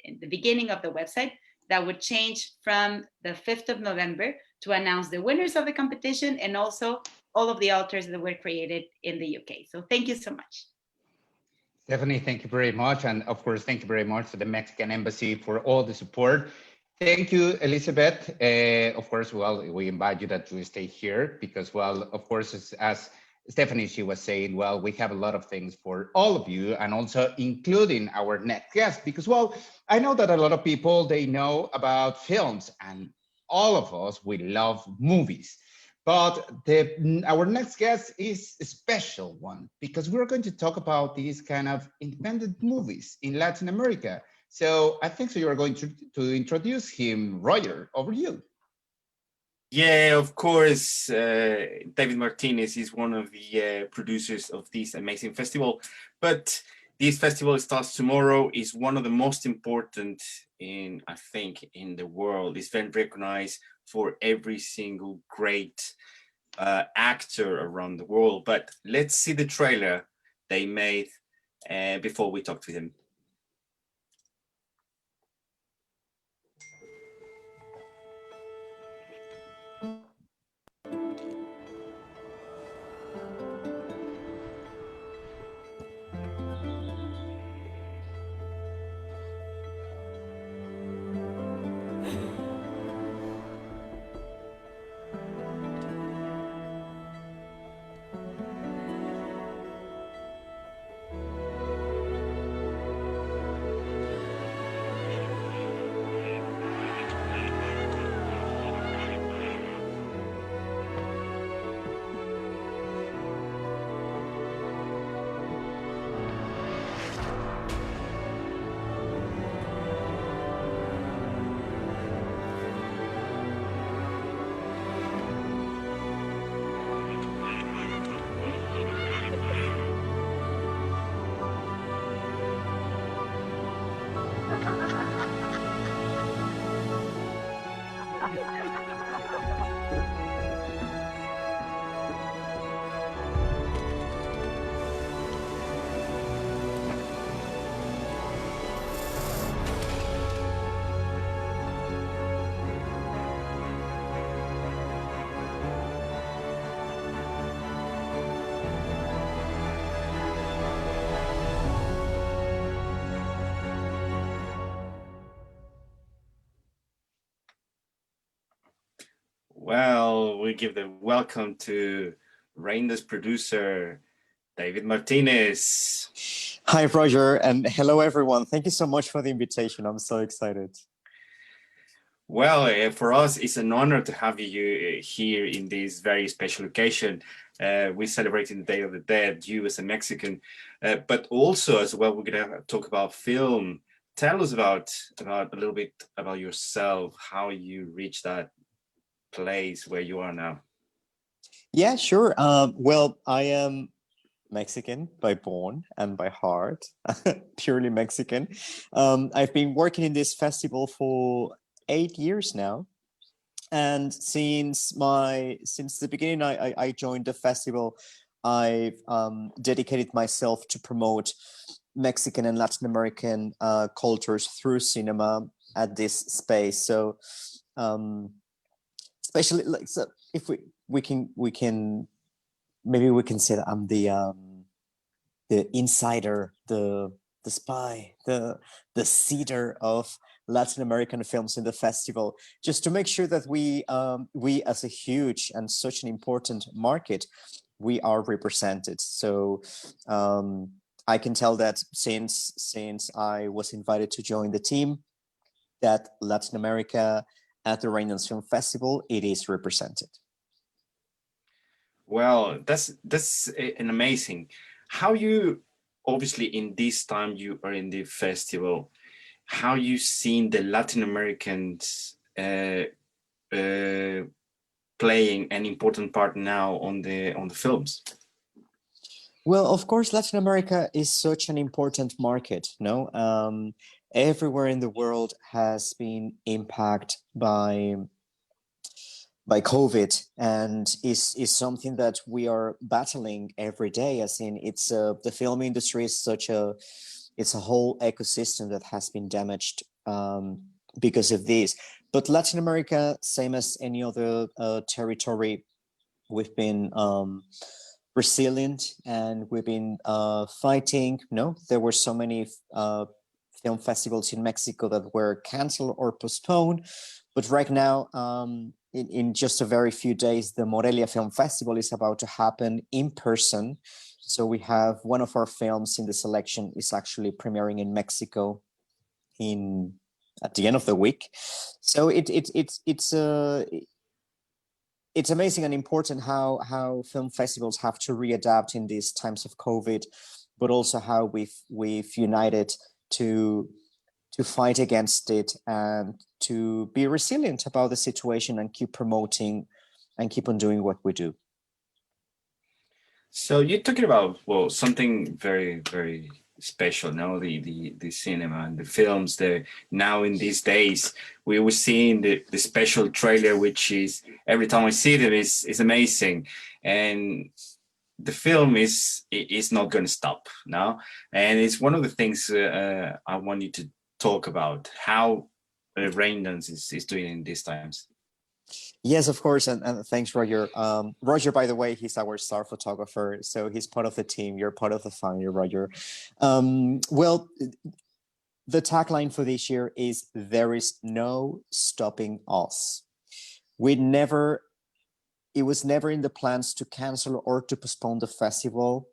in the beginning of the website, that would change from the 5th of November to announce the winners of the competition and also all of the altars that were created in the UK. So thank you so much. Stephanie, thank you very much. And of course, thank you very much to the Mexican Embassy for all the support. Thank you, Elizabeth. Of course, well, we invite you that you stay here because, well, of course, as Stephanie, she was saying, well, we have a lot of things for all of you and also including our next guest because, well, I know that a lot of people, they know about films and all of us, we love movies. But our next guest is a special one because we're going to talk about these kind of independent movies in Latin America. So I think so you are going to introduce him. Roger, over to you. Yeah, of course. David Martinez is one of the producers of this amazing festival. But this festival starts tomorrow. Is one of the most important I think, in the world. It's been recognized for every single great actor around the world. But let's see the trailer they made before we talk to him. Well, we give the welcome to Reino's producer, David Martinez. Hi, Roger, and hello, everyone. Thank you so much for the invitation. I'm so excited. Well, for us, it's an honor to have you here in this very special occasion. We're celebrating the Day of the Dead, you as a Mexican, but also as well, we're going to talk about film. Tell us about a little bit about yourself, how you reached that place where you are now. Yeah, sure. Well, I am Mexican by born and by heart, purely Mexican. I've been working in this festival for 8 years now. And since the beginning, I joined the festival. I've dedicated myself to promote Mexican and Latin American cultures through cinema at this space. So, um, especially like so, if we can maybe we can say that I'm the insider, the spy, the seeder of Latin American films in the festival, just to make sure that we as a huge and such an important market, we are represented. So I can tell that since I was invited to join the team, that Latin America at the Raindance Film Festival, it is represented. Well, that's an amazing. How you obviously in this time you are in the festival, how you seen the Latin Americans playing an important part now on the films? Well, of course, Latin America is such an important market. No, everywhere in the world has been impacted by COVID, and is something that we are battling every day. As in, it's the film industry is it's a whole ecosystem that has been damaged because of this. But Latin America, same as any other territory, we've been resilient, and we've been fighting. No, there were so many film festivals in Mexico that were canceled or postponed, but right now, in just a very few days, the Morelia Film Festival is about to happen in person. So we have one of our films in the selection is actually premiering in Mexico at the end of the week. So it's amazing and important how film festivals have to readapt in these times of COVID, but also how we've united to fight against it and to be resilient about the situation and keep promoting and keep on doing what we do. So you're talking about, well, something very, very special, no? The cinema and the films. The now in these days, we were seeing the special trailer, which is every time I see them is amazing, and the film is not going to stop now. And it's one of the things I want you to talk about how Raindance is doing in these times. Yes, of course, and thanks, Roger. Roger, by the way, he's our star photographer, so he's part of the team. You're part of the family, Roger. Well, the tagline for this year is "There is no stopping us." It was never in the plans to cancel or to postpone the festival.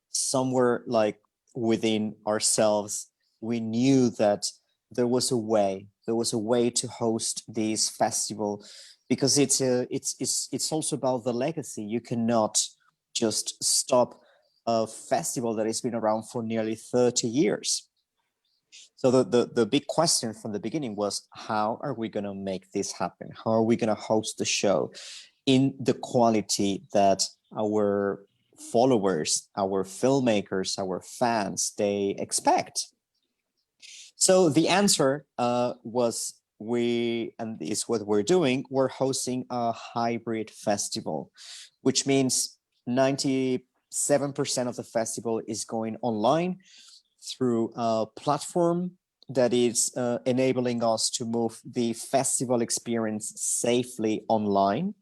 Somewhere like within ourselves, we knew that there was a way to host this festival, because it's also about the legacy. You cannot just stop a festival that has been around for nearly 30 years. So the big question from the beginning was, how are we going to make this happen? How are we going to host the show in the quality that our followers, our filmmakers, our fans, they expect? So the answer was and is what we're doing. We're hosting a hybrid festival, which means 97% of the festival is going online through a platform that is enabling us to move the festival experience safely online.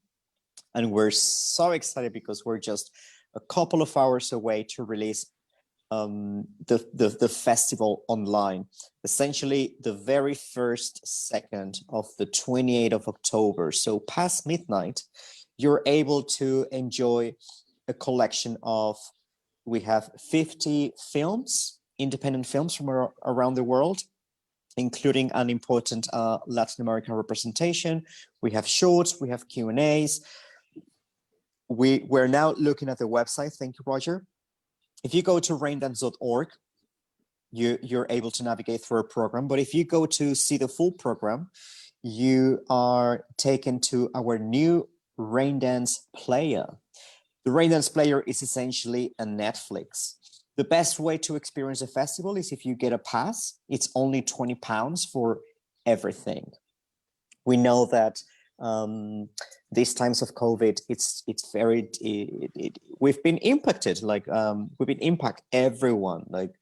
And we're so excited because we're just a couple of hours away to release the festival online. Essentially, the very first second of the 28th of October, so past midnight, you're able to enjoy a collection of, we have 50 films, independent films from around the world, including an important Latin American representation. We have shorts, we have Q&As. We're now looking at the website. Thank you, Roger. If you go to raindance.org, you're able to navigate through a program. But if you go to see the full program, you are taken to our new Raindance Player. The Raindance Player is essentially a Netflix. The best way to experience a festival is if you get a pass. It's only £20 for everything. We know that these times of COVID, we've been impacted. We've been impacted, everyone, like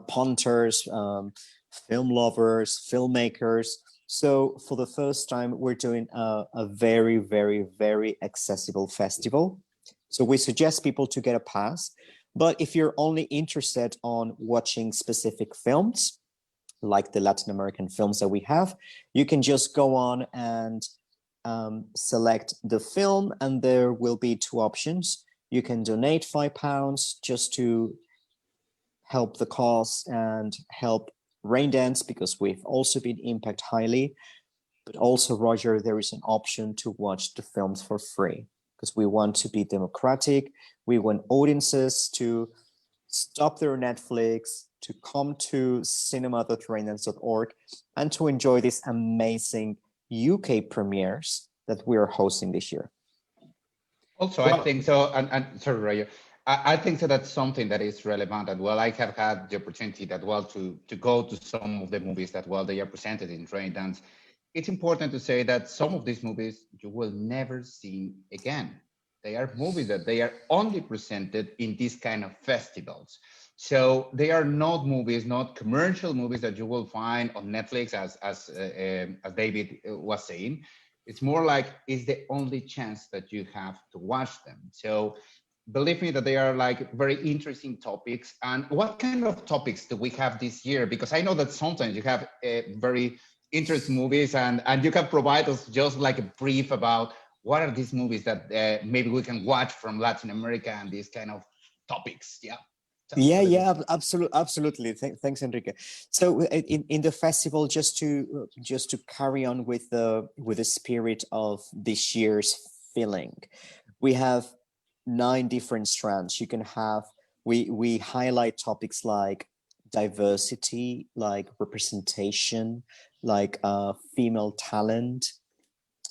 punters, film lovers, filmmakers. So for the first time, we're doing a very, very, very accessible festival. So we suggest people to get a pass. But if you're only interested on watching specific films, like the Latin American films that we have, you can just go on and select the film, and there will be two options. You can donate £5 just to help the cause and help Raindance, because we've also been impacted highly. But also, Roger, there is an option to watch the films for free, because we want to be democratic. We want audiences to stop their Netflix, to come to cinema.raindance.org and to enjoy these amazing UK premieres that we are hosting this year. Also, I think so, and sorry, Rayo, I think so that's something that is relevant as well. I have had the opportunity that well to go to some of the movies that well they are presented in Raindance. It's important to say that some of these movies you will never see again. They are movies that they are only presented in these kind of festivals. So they are not movies, not commercial movies that you will find on Netflix, as David was saying. It's more like it's the only chance that you have to watch them. So believe me that they are like very interesting topics. And what kind of topics do we have this year? Because I know that sometimes you have very interesting movies, and you can provide us just like a brief about what are these movies that maybe we can watch from Latin America and these kind of topics. Yeah. Absolutely. Thanks, Enrique. So in the festival, just to carry on with the spirit of this year's feeling, we have 9 different strands. You can have, we highlight topics like diversity, like representation, like female talent,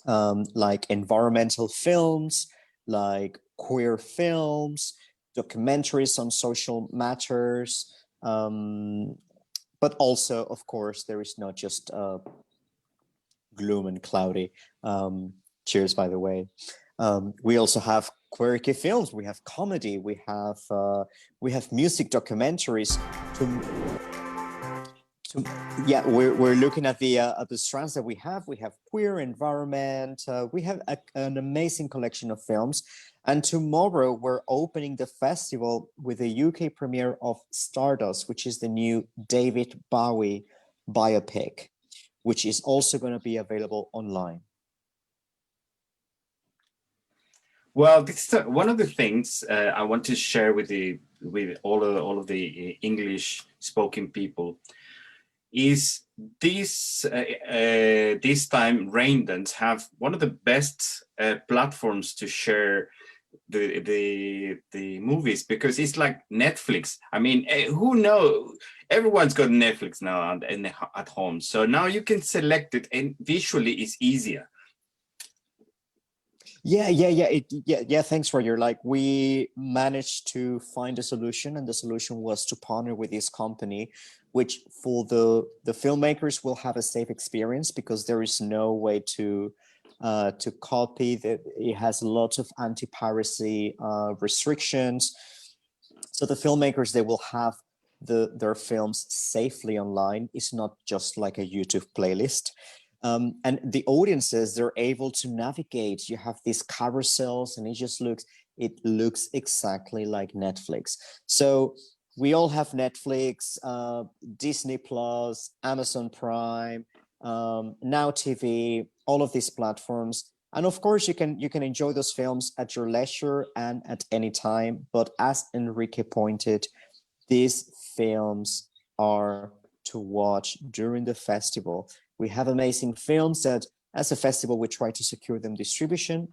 like environmental films, like queer films, documentaries on social matters, but also, of course, there is not just gloom and cloudy. Cheers, by the way. We also have quirky films. We have comedy. We have music documentaries. Yeah, we're looking at the strands that we have. We have queer, environment. We have an amazing collection of films. And tomorrow we're opening the festival with a UK premiere of Stardust, which is the new David Bowie biopic, which is also going to be available online. Well, this is one of the things I want to share with all of the English spoken people. Is this time Raindance have one of the best platforms to share the movies, because it's like Netflix. I mean, who knows? Everyone's got Netflix now at home, so now you can select it, and visually it's easier. Yeah. Thanks, Roger. Like, we managed to find a solution, and the solution was to partner with this company, which for the filmmakers will have a safe experience, because there is no way to copy. That it has lots of anti-piracy restrictions. So the filmmakers, they will have their films safely online. It's not just like a YouTube playlist. And the audiences, they're able to navigate. You have these carousels, and it looks exactly like Netflix. So we all have Netflix, Disney Plus, Amazon Prime, Now TV, all of these platforms. And of course, you can enjoy those films at your leisure and at any time. But as Enrique pointed, these films are to watch during the festival. We have amazing films that, as a festival, we try to secure them distribution,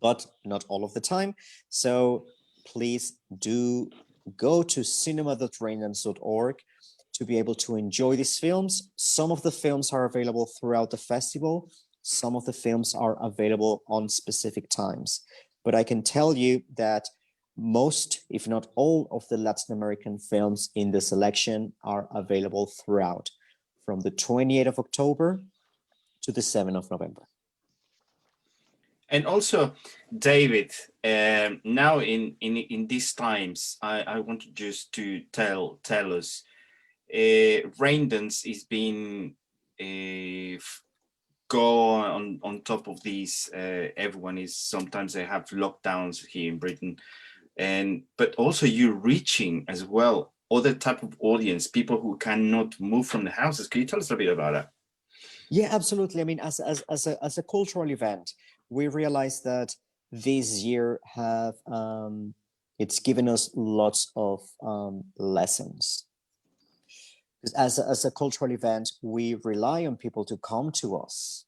but not all of the time. So please do go to cinema.raindance.org to be able to enjoy these films. Some of the films are available throughout the festival. some of the films are available on specific times. But I can tell you that most, if not all, of the Latin American films in the selection are available throughout, from the 28th of October to the 7th of November. And also, David, now in these times, I want just to tell us, Raindance is being go on top of these. Everyone is, sometimes they have lockdowns here in Britain, but also you're reaching as well other type of audience, people who cannot move from the houses. Can you tell us a bit about that? Yeah, absolutely. I mean, as a cultural event, we realized that this year have it's given us lots of lessons. Because as a cultural event, we rely on people to come to us,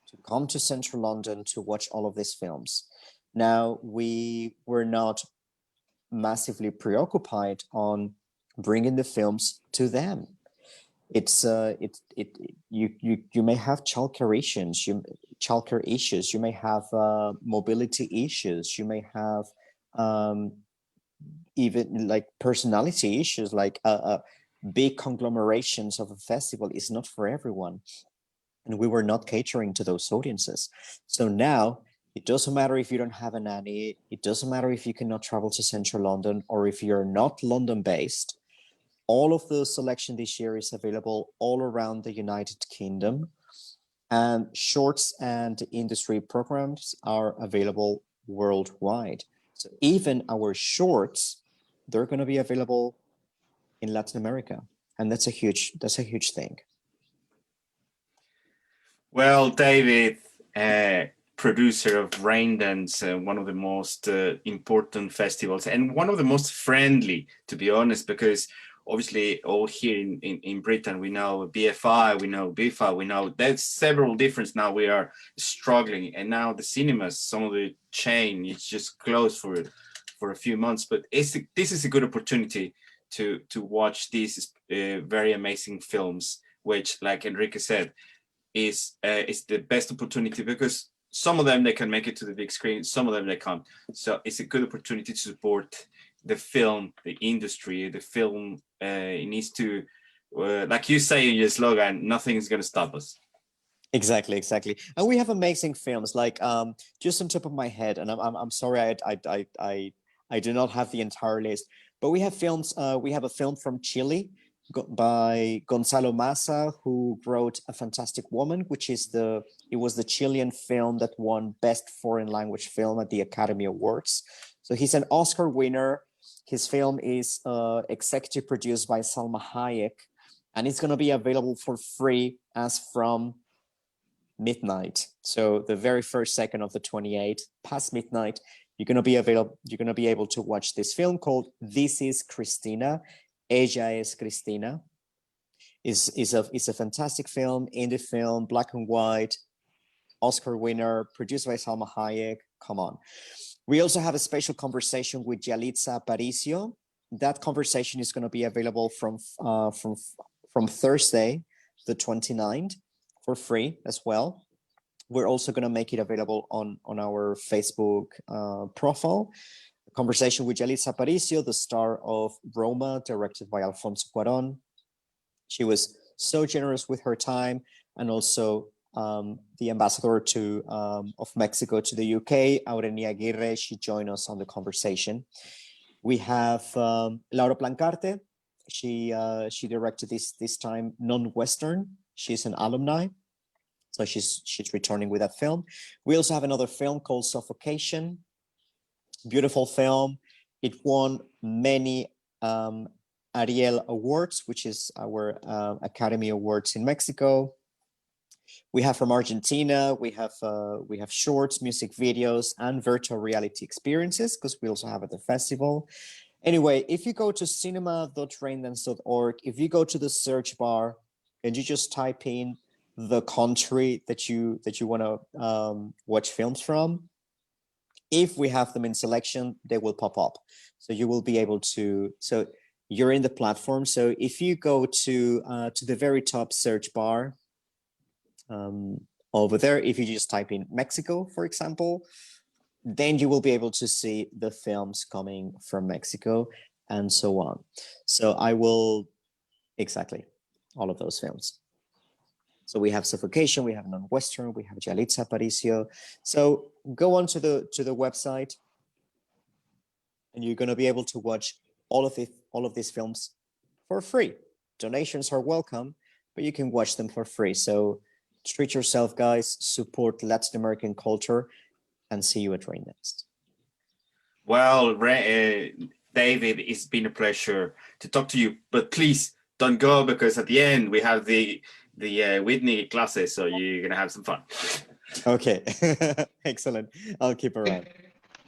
to come to Central London to watch all of these films. Now, we were not massively preoccupied on bringing the films to them. It's you may have childcare issues, you may have mobility issues, you may have even like personality issues, like big conglomerations of a festival is not for everyone, and we were not catering to those audiences. So now it doesn't matter if you don't have a nanny, it doesn't matter if you cannot travel to Central London, or if you're not London based. All of the selection this year is available all around the United Kingdom, and shorts and industry programs are available worldwide. So even our shorts, they're going to be available in Latin America, and that's a huge thing. Well, David, producer of Raindance, one of the most important festivals and one of the most friendly, to be honest, because obviously all here in Britain, we know BFI, we know BIFA, we know there's several different now we are struggling. And now the cinemas, some of the chain, it's just closed for a few months. But this is a good opportunity to watch these very amazing films, which, like Enrique said, is the best opportunity, because some of them, they can make it to the big screen, some of them they can't. So it's a good opportunity to support the film, the industry, the film. It needs to, like you say in your slogan, nothing's going to stop us. Exactly. And we have amazing films, like just on top of my head, and I'm sorry, I do not have the entire list, but we have films. We have a film from Chile by Gonzalo Massa, who wrote A Fantastic Woman, which is it was the Chilean film that won Best Foreign Language Film at the Academy Awards. So he's an Oscar winner. His film is executive produced by Salma Hayek, and it's going to be available for free as from midnight. So the very first second of the 28th, past midnight, you're going to be able to watch this film called This is Cristina. Ella es Cristina. Is a fantastic film, indie film, black and white, Oscar winner, produced by Salma Hayek. Come on. We also have a special conversation with Gelista Aparicio. That conversation is going to be available from Thursday, the 29th, for free as well. We're also going to make it available on our Facebook profile. A conversation with Gelista Aparicio, the star of Roma, directed by Alfonso Cuarón. She was so generous with her time, and also the ambassador of Mexico to the UK, Aurenia Aguirre, she joined us on the conversation. We have Laura Plancarte. She directed this time Non-Western. She's an alumni, so she's returning with that film. We also have another film called Suffocation. Beautiful film. It won many Ariel Awards, which is our Academy Awards in Mexico. We have from Argentina, we have shorts, music videos, and virtual reality experiences, because we also have at the festival. Anyway, if you go to cinema.raindance.org, if you go to the search bar and you just type in the country that you want to watch films from, if we have them in selection, they will pop up. So you will be able to, so you're in the platform. So if you go to the very top search bar, over there. If you just type in Mexico, for example, then you will be able to see the films coming from Mexico and so on. So I will, exactly, all of those films. So we have Suffocation, we have Non-Western, we have Yalitza Aparicio. So go on to the website and you're going to be able to watch all of these films for free. Donations are welcome, but you can watch them for free. So treat yourself, guys, support Latin American culture, and see you at Raindance. Well, David, it's been a pleasure to talk to you, but please don't go, because at the end we have the Whitney classes, so you're gonna have some fun. Okay, excellent. I'll keep around.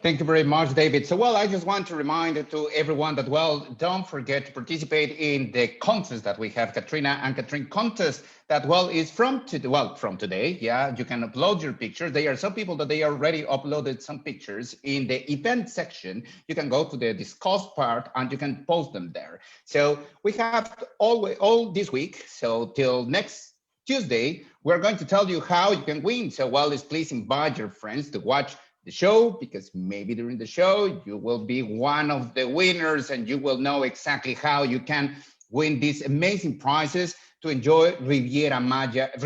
Thank you very much, David. So, well, I just want to remind to everyone that, well, don't forget to participate in the contest that we have, Katrina and Katrine contest, that, well, is from today. Yeah, you can upload your pictures. There are some people that they already uploaded some pictures in the event section. You can go to the discuss part and you can post them there. So we have all this week. So till next Tuesday, we're going to tell you how you can win. So, well, please invite your friends to watch the show, because maybe during the show you will be one of the winners and you will know exactly how you can win these amazing prizes to enjoy Riviera Nayarit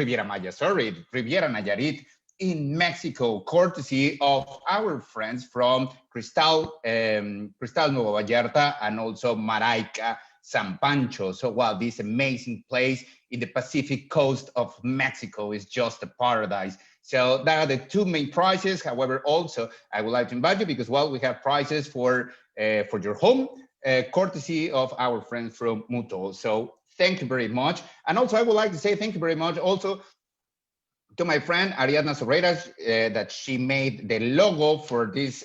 in Mexico, courtesy of our friends from Cristal Nueva Vallarta and also Maraica San Pancho. So, wow, this amazing place in the Pacific coast of Mexico is just a paradise. So that are the two main prizes. However, also I would like to invite you, because, well, we have prizes for your home, courtesy of our friends from Muto. So thank you very much. And also I would like to say thank you very much also to my friend Ariadna Sorreras, that she made the logo for this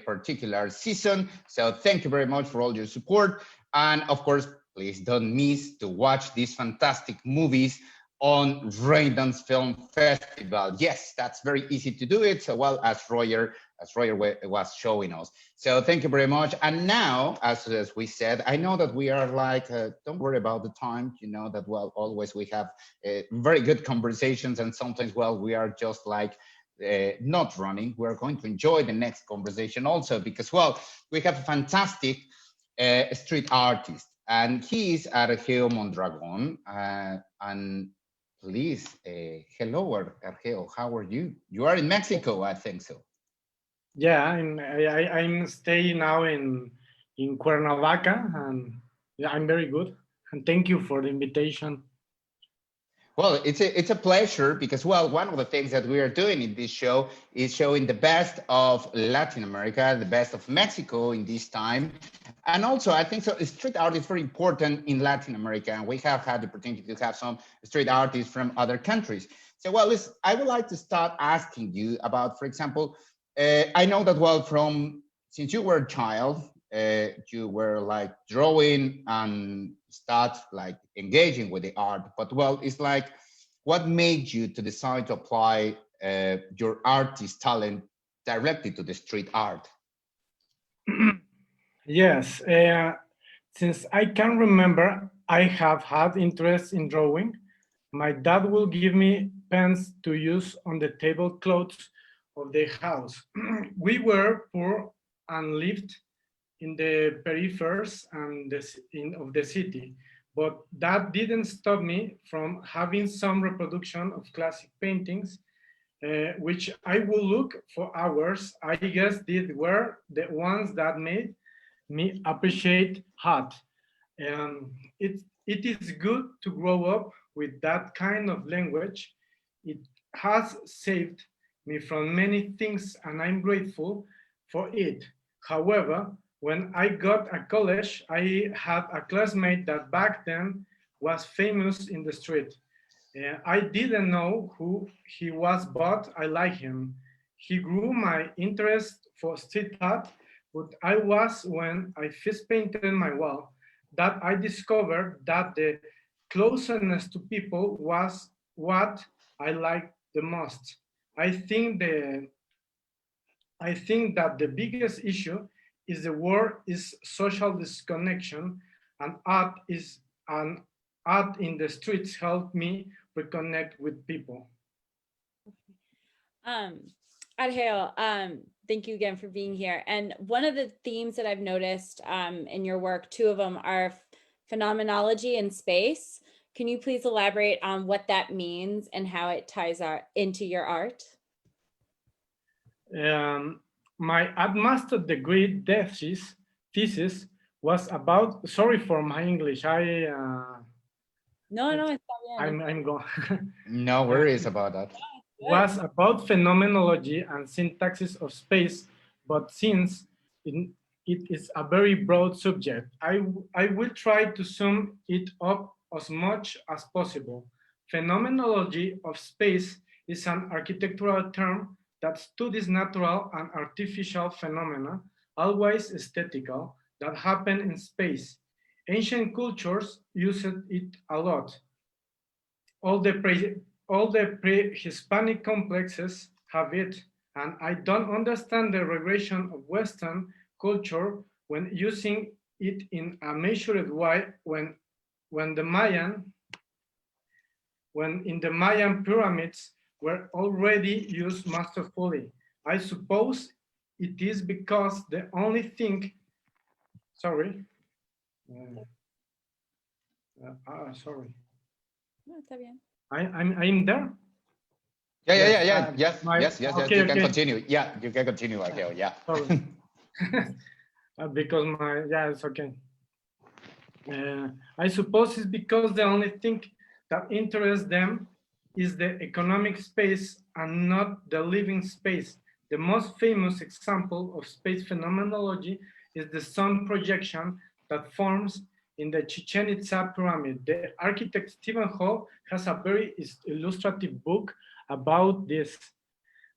particular season. So thank you very much for all your support. And of course, please don't miss to watch these fantastic movies on Raindance Film Festival. Yes, that's very easy to do it. So, well, as Roger was showing us. So thank you very much. And now, as we said, I know that we are like, don't worry about the time. You know that, well, always we have very good conversations, and sometimes, well, we are just like not running. We're going to enjoy the next conversation also, because, well, we have a fantastic street artist, and he is Argeo Mondragon. And please, hello, Argeo, how are you? You are in Mexico, I think so. Yeah, I'm staying now in Cuernavaca, and yeah, I'm very good. And thank you for the invitation. Well, it's a pleasure, because, well, one of the things that we are doing in this show is showing the best of Latin America, the best of Mexico in this time. And also, I think so, street art is very important in Latin America, and we have had the opportunity to have some street artists from other countries. So, well, I would like to start asking you about, for example, I know that, well, since you were a child, you were like drawing and start like engaging with the art, but, well, it's like, what made you to decide to apply your artist talent directly to the street art? Yes, since I can remember, I have had interest in drawing. My dad will give me pens to use on the tablecloths of the house. We were poor and lived in the peripheries and of the city, but that didn't stop me from having some reproduction of classic paintings, which I will look for hours. I guess these were the ones that made me appreciate art. It is good to grow up with that kind of language. It has saved me from many things, and I'm grateful for it. However, when I got at college, I had a classmate that back then was famous in the street. I didn't know who he was, but I like him. He grew my interest for street art, but I was when I first painted my wall that I discovered that the closeness to people was what I liked the most. I think that the biggest issue is the word is social disconnection, and art in the streets helped me reconnect with people. Argeo, thank you again for being here. And one of the themes that I've noticed in your work, two of them are phenomenology and space. Can you please elaborate on what that means and how it ties into your art? My master degree thesis was about, sorry for my English, No, está bien. I'm going. No worries about that. Was about phenomenology and syntaxis of space, but since it is a very broad subject, I will try to sum it up as much as possible. Phenomenology of space is an architectural term that studies natural and artificial phenomena, always aesthetical, that happen in space. Ancient cultures used it a lot. All the pre-Hispanic complexes have it, and I don't understand the regression of Western culture when using it in a measured way when in the Mayan pyramids were already used masterfully. I suppose it is because the only thing, sorry, sorry. No, está bien. I'm there? Yeah. Yes. Okay, You can continue. Yeah, you can continue, Argeo. Yeah. Sorry. Because it's okay. I suppose it's because the only thing that interests them is the economic space and not the living space. The most famous example of space phenomenology is the sun projection that forms in the Chichen Itza pyramid. The architect Stephen Hall has a very illustrative book about this.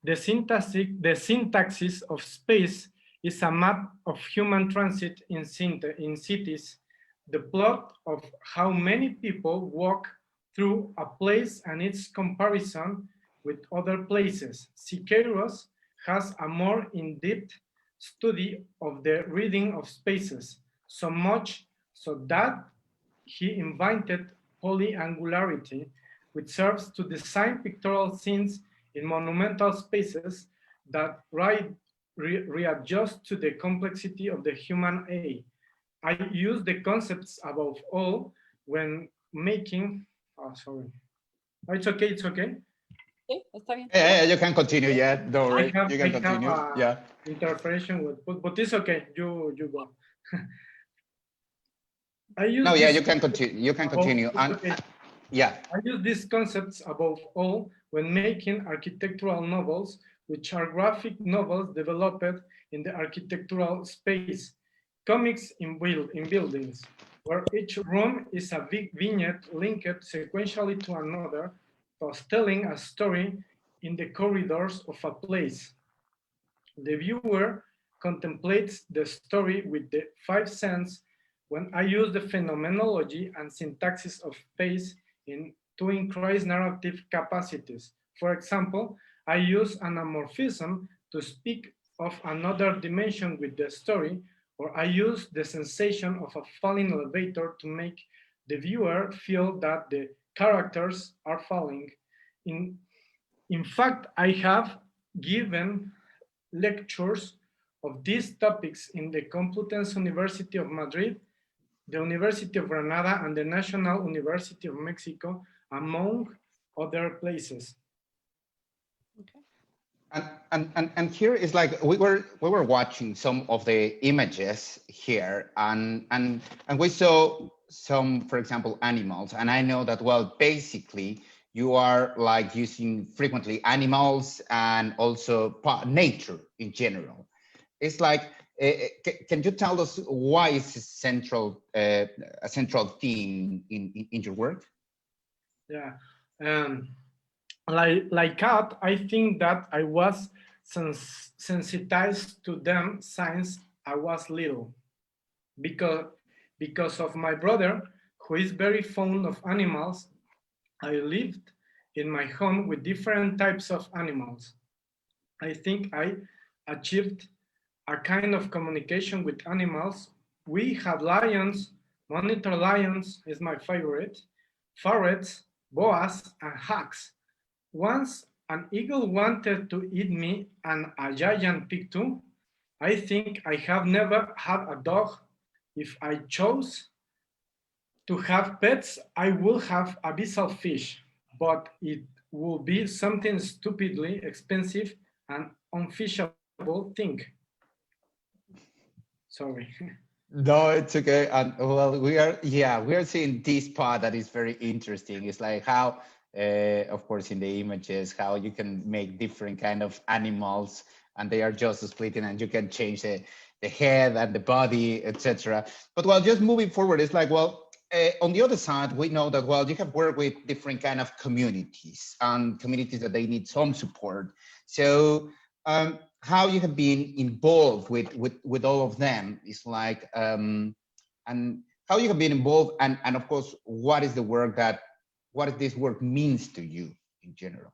The syntaxis of space is a map of human transit in cities, the plot of how many people walk through a place and its comparison with other places. Siqueiros has a more in-depth study of the reading of spaces, so much so that he invented polyangularity, which serves to design pictorial scenes in monumental spaces that readjust to the complexity of the human eye. I use the concepts above all when making, it's okay. Sí, está bien. Yeah, you can continue. Yeah, don't worry. You can continue. Yeah. Interpretation with, but it's okay. You go. You can continue. You can continue. Yeah. I use these concepts above all when making architectural novels, which are graphic novels developed in the architectural space. Comics in buildings, where each room is a vignette linked sequentially to another, thus telling a story in the corridors of a place. The viewer contemplates the story with the five senses when I use the phenomenology and syntaxis of space to increase narrative capacities. For example, I use anamorphism to speak of another dimension with the story, or I use the sensation of a falling elevator to make the viewer feel that the characters are falling. In fact, I have given lectures of these topics in the Complutense University of Madrid, the University of Granada, and the National University of Mexico, among other places. Okay. And here is like we were watching some of the images here, and we saw some, for example, animals, and I know that, well, basically you are like using frequently animals and also nature in general. It's like, can you tell us why it's a central theme in your work? Yeah. Like cat, I think that I was sensitized to them since I was little, because of my brother, who is very fond of animals. I lived in my home with different types of animals. I think I achieved a kind of communication with animals. We had lions, monitor lions is my favorite, ferrets, boas, and hags. Once an eagle wanted to eat me and a giant pig too. I think I have never had a dog. If I chose to have pets, I will have abyssal fish, but it will be something stupidly expensive and unfishable thing. Sorry. No, it's okay. And well, we are seeing this part that is very interesting. It's like how, of course, in the images, how you can make different kind of animals, and they are just splitting, and you can change the head and the body, etc. But well, just moving forward, it's like, well, on the other side, we know that, well, you have worked with different kind of communities and communities that they need some support. So how you have been involved with all of them is like, and how you have been involved, and of course, what is this work means to you in general?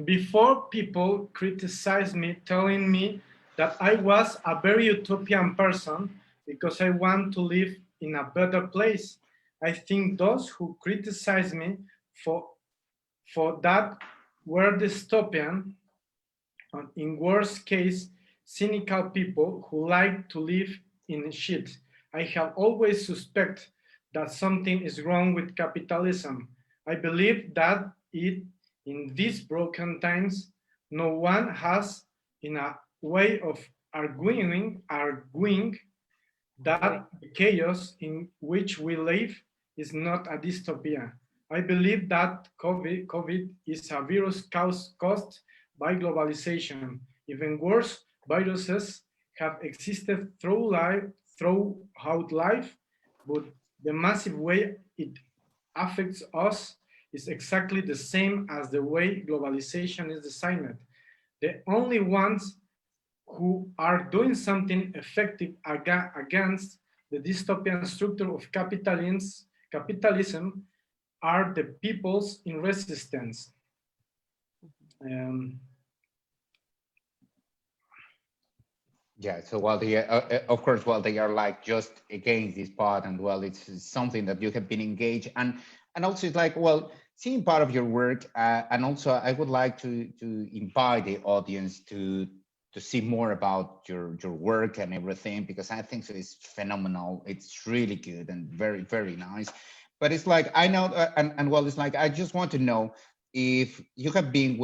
Before, people criticized me, telling me that I was a very utopian person because I want to live in a better place. I think those who criticized me for that were dystopian, and in worst case, cynical people who like to live in shit. I have always suspected that something is wrong with capitalism. I believe that in these broken times, no one has in a way of arguing that the chaos in which we live is not a dystopia. I believe that COVID is a virus caused by globalization. Even worse, viruses have existed throughout life, but the massive way it affects us is exactly the same as the way globalization is designed. The only ones who are doing something effective against the dystopian structure of capitalism are the peoples in resistance. Yeah, so while they, of course, while they are like just against this part, and well, it's something that you have been engaged, and also it's like, well, seeing part of your work, and also I would like to invite the audience to see more about your work and everything, because I think so it's phenomenal. It's really good and very, very nice. But it's like, I know, and well, it's like, I just want to know if you have been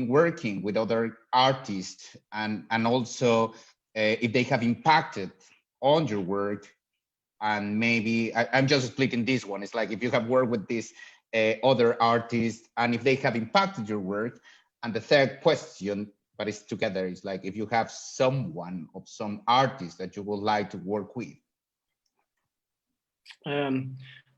working with other artists, and also if they have impacted on your work, and maybe I'm just splitting this one. It's like if you have worked with these other artists, and if they have impacted your work. And the third question, but it's together, is like if you have some artist that you would like to work with.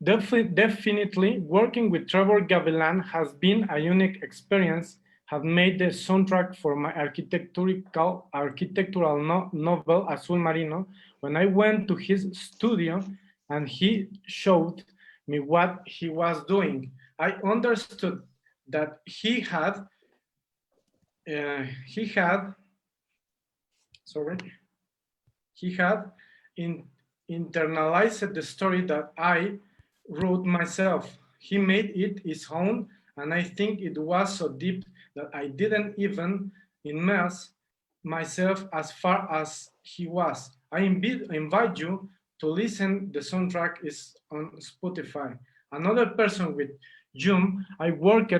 Definitely, working with Trevor Gavilan has been a unique experience. Have made the soundtrack for my architectural novel Azul Marino. When I went to his studio and he showed me what he was doing, I understood that he had internalized the story that I wrote myself. He made it his own, and I think it was so deep that I didn't even immerse myself as far as he was. I invite you to listen. The soundtrack is on Spotify. Another person with whom I worked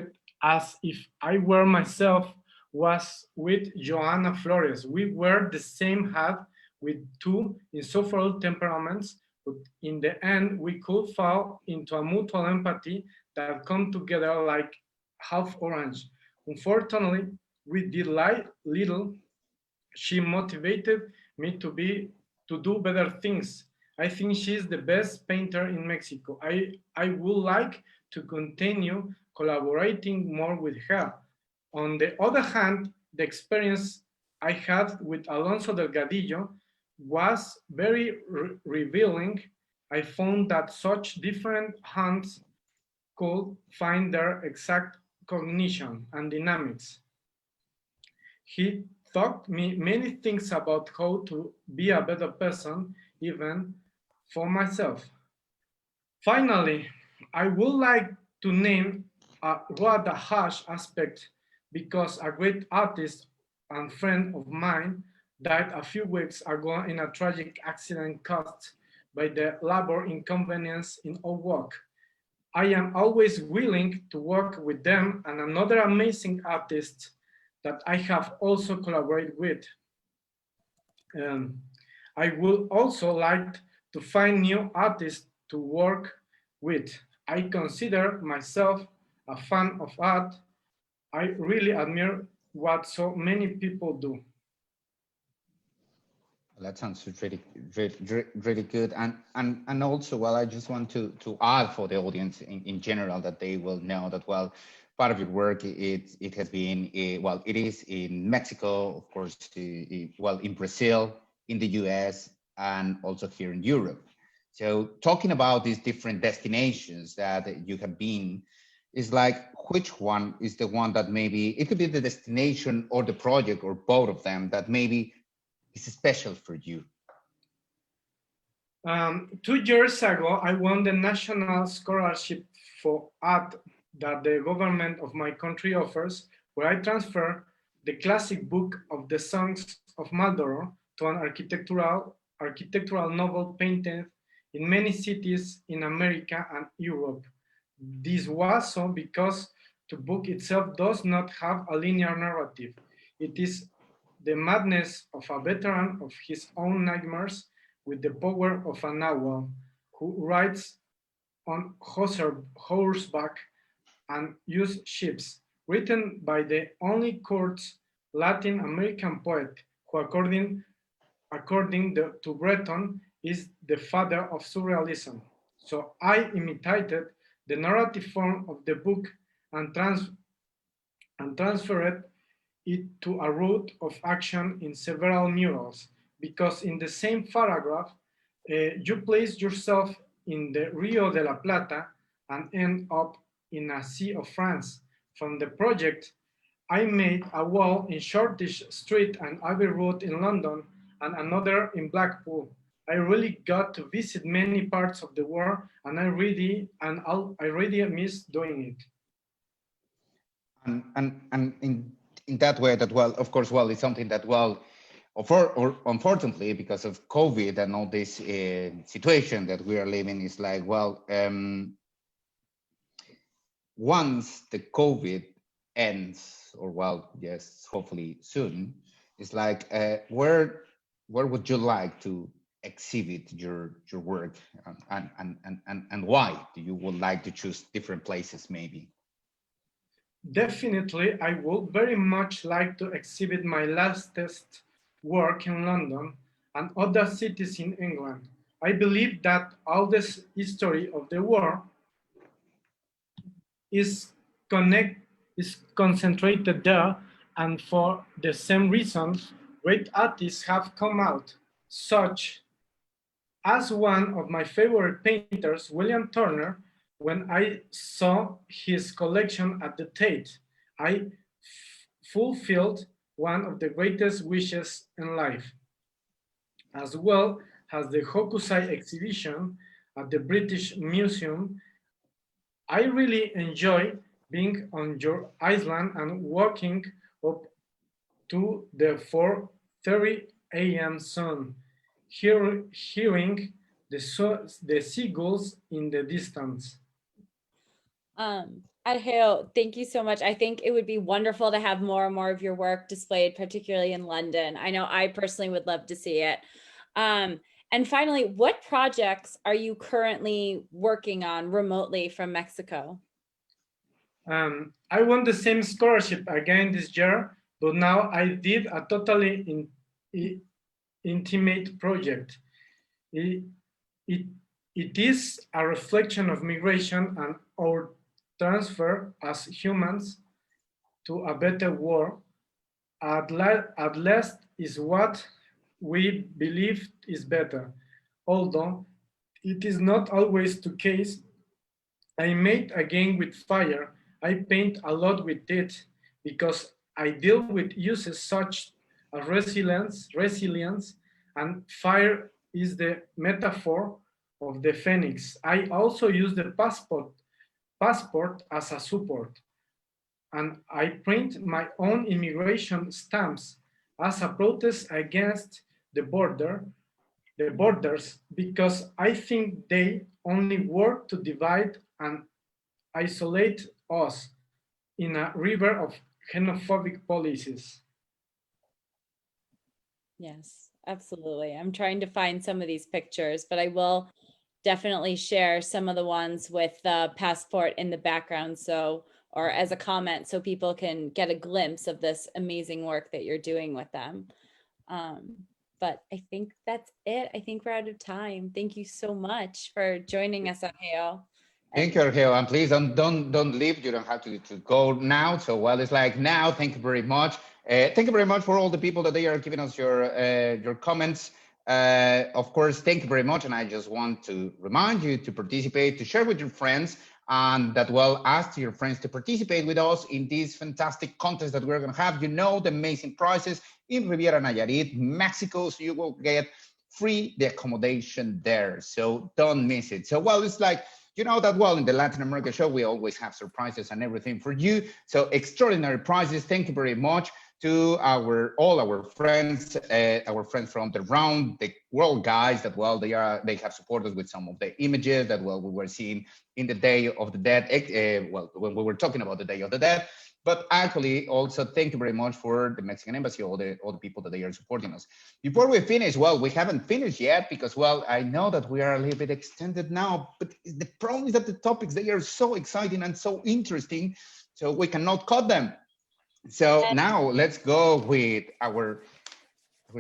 as if I were myself was with Joanna Flores. We were the same hat with two insufferable temperaments, but in the end, we could fall into a mutual empathy that come together like half orange. Unfortunately, we did little. She motivated me to do better things. I think she's the best painter in Mexico. I would like to continue collaborating more with her. On the other hand, the experience I had with Alonso Delgadillo was very revealing. I found that such different hands could find their exact cognition and dynamics. He taught me many things about how to be a better person, even for myself. Finally, I would like to name a rather harsh aspect because a great artist and friend of mine died a few weeks ago in a tragic accident caused by the labor inconvenience in our work. I am always willing to work with them and another amazing artist that I have also collaborated with. I would also like to find new artists to work with. I consider myself a fan of art. I really admire what so many people do. That sounds really good. And also, well, I just want to add for the audience in general that they will know that, well, part of your work, it has been, well, it is in Mexico, of course, well, in Brazil, in the US, and also here in Europe. So talking about these different destinations that you have been, is like, which one is the one that maybe, it could be the destination or the project or both of them that maybe is special for you? 2 years ago, I won the National Scholarship for Art that the government of my country offers, where I transfer the classic book of the Songs of Marlborough to an architectural novel painted in many cities in America and Europe. This was so because the book itself does not have a linear narrative. It is the madness of a veteran of his own nightmares with the power of an owl who rides on horseback and uses ships, written by the only court's Latin American poet who, according to Breton, is the father of surrealism. So I imitated the narrative form of the book and transferred it to a route of action in several murals, because in the same paragraph, you place yourself in the Rio de la Plata and end up in a sea of France. From the project, I made a wall in Shoreditch Street and Abbey Road in London and another in Blackpool. I really got to visit many parts of the world, and I really miss doing it. And in that way that, well, of course, well, it's something that, well, or unfortunately, because of COVID and all this situation that we are living, is like, well, once the COVID ends, or well, yes, hopefully soon, it's like, where would you like to exhibit your work, and why do you would like to choose different places maybe? Definitely, I would very much like to exhibit my latest work in London and other cities in England. I believe that all this history of the world is concentrated there, and for the same reasons, great artists have come out, such as one of my favorite painters, William Turner. When I saw his collection at the Tate, I fulfilled one of the greatest wishes in life, as well as the Hokusai exhibition at the British Museum. I really enjoy being on your island and walking up to the 4:30 a.m. sun, hearing the seagulls in the distance. Argeo, thank you so much. I think it would be wonderful to have more and more of your work displayed, particularly in London. I know I personally would love to see it. And finally, what projects are you currently working on remotely from Mexico? I won the same scholarship again this year, but now I did a totally intimate project. It is a reflection of migration and our transfer as humans to a better world. At last is what we believe is better. Although it is not always the case, I made again with fire. I paint a lot with it because I deal with uses such as resilience, and fire is the metaphor of the phoenix. I also use the passport passport as a support. And I print my own immigration stamps as a protest against the borders, because I think they only work to divide and isolate us in a river of xenophobic policies. Yes, absolutely. I'm trying to find some of these pictures, but I will definitely share some of the ones with the passport in the background, so, or as a comment, so people can get a glimpse of this amazing work that you're doing with them. But I think that's it. I think we're out of time. Thank you so much for joining us, Argeo. Thank you, Argeo, and please don't leave. You don't have to go now. So while it's like now, thank you very much. Thank you very much for all the people that they are giving us your comments. Of course, thank you very much. And I just want to remind you to participate, to share with your friends, and that well, ask your friends to participate with us in this fantastic contest that we're going to have. You know, the amazing prizes in Riviera Nayarit, Mexico. So you will get free the accommodation there. So don't miss it. So well, it's like, you know that well, in the Latin America show, we always have surprises and everything for you. So extraordinary prizes. Thank you very much to all our friends from the round the world guys that well, they have supported us with some of the images that well we were seeing in the Day of the Dead. Well, when we were talking about the Day of the Dead. But actually, also thank you very much for the Mexican Embassy, all the people that they are supporting us. Before we finish, well, we haven't finished yet because, well, I know that we are a little bit extended now, but the problem is that the topics, they are so exciting and so interesting, so we cannot cut them. So now let's go with our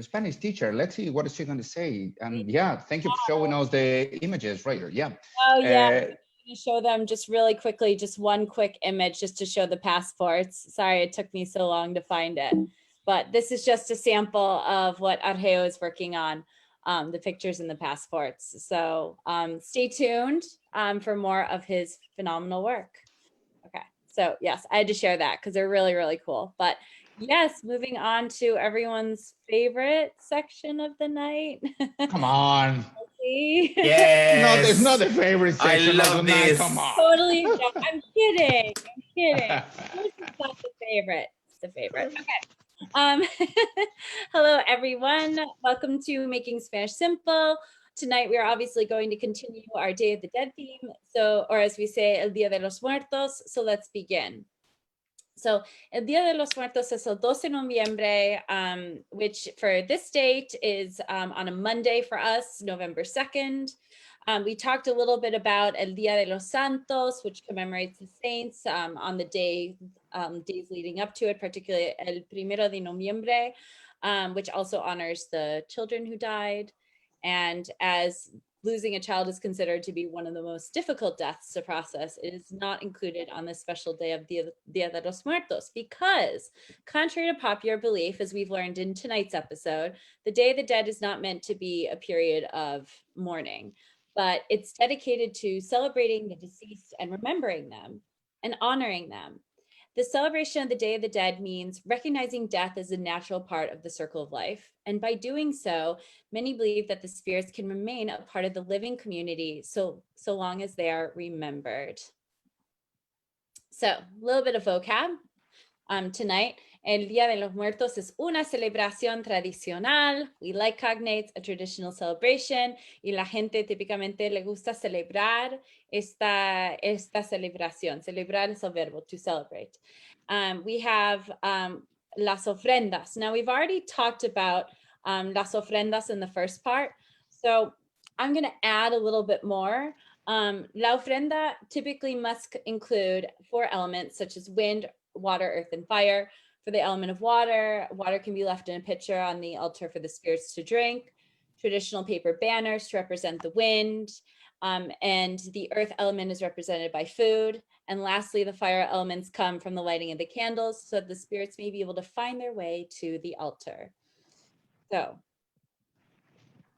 Spanish teacher. Let's see what is she going to say. And yeah, thank you for showing us the images right here. Yeah. Oh yeah. Show them just really quickly, just one quick image just to show the passports. Sorry it took me so long to find it, but this is just a sample of what Argeo is working on, the pictures and the passports. So stay tuned for more of his phenomenal work. Okay, so yes, I had to share that because they're really, really cool. But yes, moving on to everyone's favorite section of the night. Come on. Yes. No, there's not a favorite section. I love this. Come on. Totally. No, I'm kidding. I'm kidding. This is not the favorite. It's the favorite. Okay. Hello, everyone. Welcome to Making Spanish Simple. Tonight, we are obviously going to continue our Day of the Dead theme. So, or as we say, El Día de los Muertos. So let's begin. So El Día de los Muertos es el 12 de noviembre, which for this date is on a Monday for us, November 2nd. We talked a little bit about El Día de los Santos, which commemorates the saints on the days leading up to it, particularly El Primero de Noviembre, which also honors the children who died. And as losing a child is considered to be one of the most difficult deaths to process, it is not included on this special day of Dia de los Muertos because, contrary to popular belief, as we've learned in tonight's episode, the Day of the Dead is not meant to be a period of mourning, but it's dedicated to celebrating the deceased and remembering them and honoring them. The celebration of the Day of the Dead means recognizing death as a natural part of the circle of life. And by doing so, many believe that the spirits can remain a part of the living community so long as they are remembered. So a little bit of vocab tonight. El Día de los Muertos es una celebración tradicional. We like cognates, a traditional celebration. Y la gente típicamente le gusta celebrar esta celebración. Celebrar es el verbo, to celebrate. We have las ofrendas. Now, we've already talked about las ofrendas in the first part. So I'm going to add a little bit more. La ofrenda typically must include 4 elements such as wind, water, earth, and fire. For the element of water, water can be left in a pitcher on the altar for the spirits to drink. Traditional paper banners to represent the wind. And the earth element is represented by food. And lastly, the fire elements come from the lighting of the candles so that the spirits may be able to find their way to the altar. So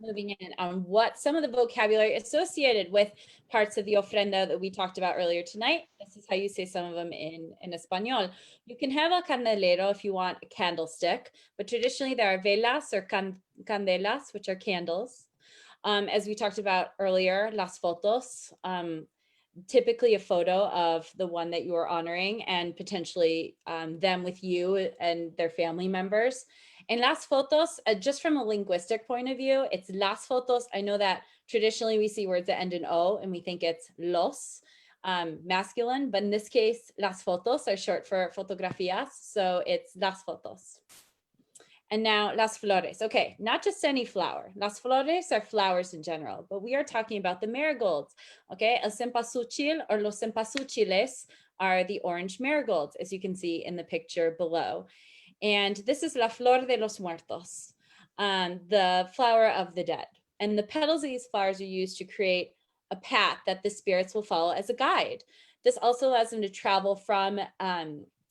moving in on what some of the vocabulary associated with parts of the ofrenda that we talked about earlier tonight. This is how you say some of them in Espanol. You can have a candelero if you want a candlestick, but traditionally there are velas or candelas, which are candles. As we talked about earlier, las fotos. typically a photo of the one that you are honoring and potentially them with you and their family members. And las fotos, just from a linguistic point of view, it's las fotos. I know that traditionally we see words that end in O and we think it's los, masculine, but in this case, las fotos are short for fotografías. So it's las fotos. And now las flores. Okay, not just any flower. Las flores are flowers in general, but we are talking about the marigolds. Okay, el cempasúchil or los cempasúchiles are the orange marigolds, as you can see in the picture below. And this is la flor de los muertos, the flower of the dead. And the petals of these flowers are used to create a path that the spirits will follow as a guide. This also allows them to travel from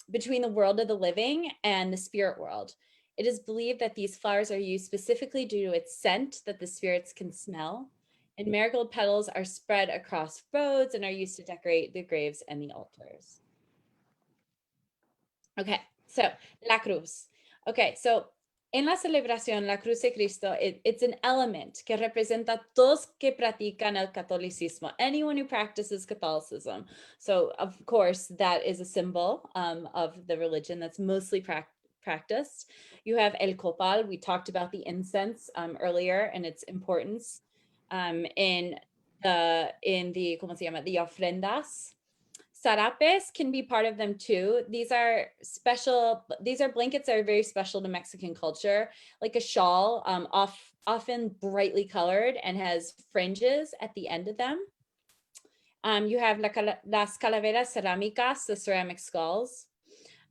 between the world of the living and the spirit world. It is believed that these flowers are used specifically due to its scent that the spirits can smell. And marigold petals are spread across roads and are used to decorate the graves and the altars. Okay, so la cruz. Okay, so en la celebración, la cruz de Cristo, it's an element que representa todos que practican el catolicismo, anyone who practices Catholicism. So of course, that is a symbol of the religion that's mostly practiced. You have el copal. We talked about the incense earlier and its importance in the ¿cómo se llama? The ofrendas. Sarapes can be part of them too. These are special, these are blankets that are very special to Mexican culture, like a shawl, often brightly colored and has fringes at the end of them. You have las calaveras cerámicas, the ceramic skulls.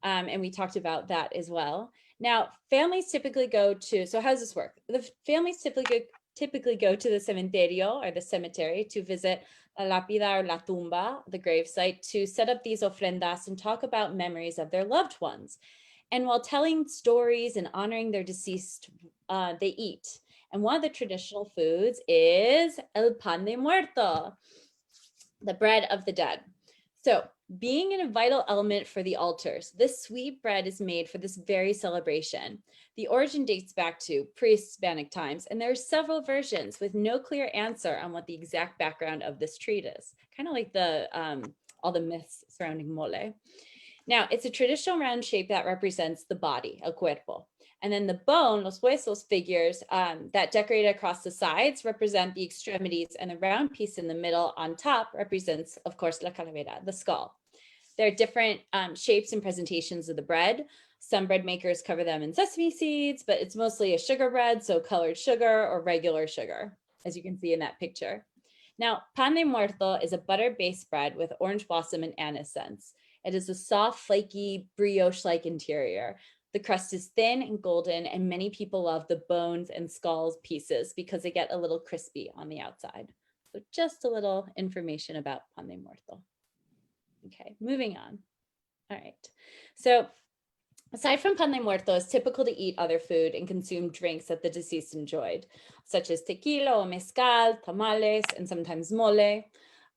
And we talked about that as well. Now, families typically go to, so how does this work? The families typically go to the cementerio or the cemetery to visit la lápida or la tumba, the gravesite, to set up these ofrendas and talk about memories of their loved ones. And while telling stories and honoring their deceased, they eat. And one of the traditional foods is el pan de muerto, the bread of the dead. So being a vital element for the altars, this sweet bread is made for this very celebration. The origin dates back to pre-Hispanic times, and there are several versions with no clear answer on what the exact background of this treat is. Kind of like the all the myths surrounding mole. Now, it's a traditional round shape that represents the body, el cuerpo. And then the bone, los huesos figures that decorate across the sides represent the extremities, and the round piece in the middle on top represents, of course, la calavera, the skull. There are different shapes and presentations of the bread. Some bread makers cover them in sesame seeds, but it's mostly a sugar bread, so colored sugar or regular sugar, as you can see in that picture. Now, pan de muerto is a butter-based bread with orange blossom and anise scents. It is a soft, flaky, brioche-like interior. The crust is thin and golden, and many people love the bones and skulls pieces because they get a little crispy on the outside. So just a little information about pan de muerto. Okay, moving on. All right. So aside from pan de muerto, it's typical to eat other food and consume drinks that the deceased enjoyed, such as tequila or mezcal, tamales, and sometimes mole.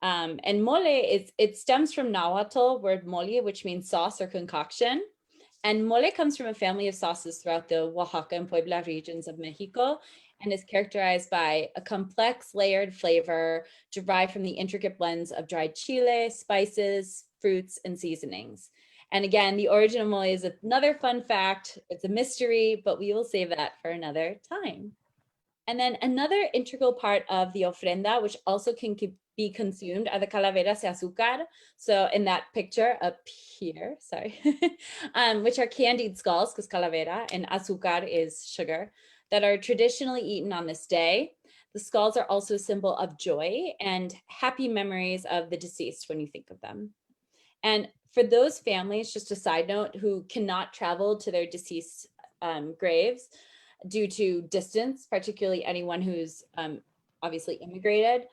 And mole, it stems from Nahuatl word mole, which means sauce or concoction. And mole comes from a family of sauces throughout the Oaxaca and Puebla regions of Mexico, and is characterized by a complex layered flavor derived from the intricate blends of dried chile, spices, fruits, and seasonings. And again, the origin of mole is another fun fact. It's a mystery, but we will save that for another time. And then another integral part of the ofrenda, which also can be consumed, are the calaveras de azúcar. So in that picture up here, sorry, which are candied skulls, because calavera and azúcar is sugar, that are traditionally eaten on this day. The skulls are also a symbol of joy and happy memories of the deceased when you think of them. And for those families, just a side note, who cannot travel to their deceased graves due to distance, particularly anyone who's obviously immigrated,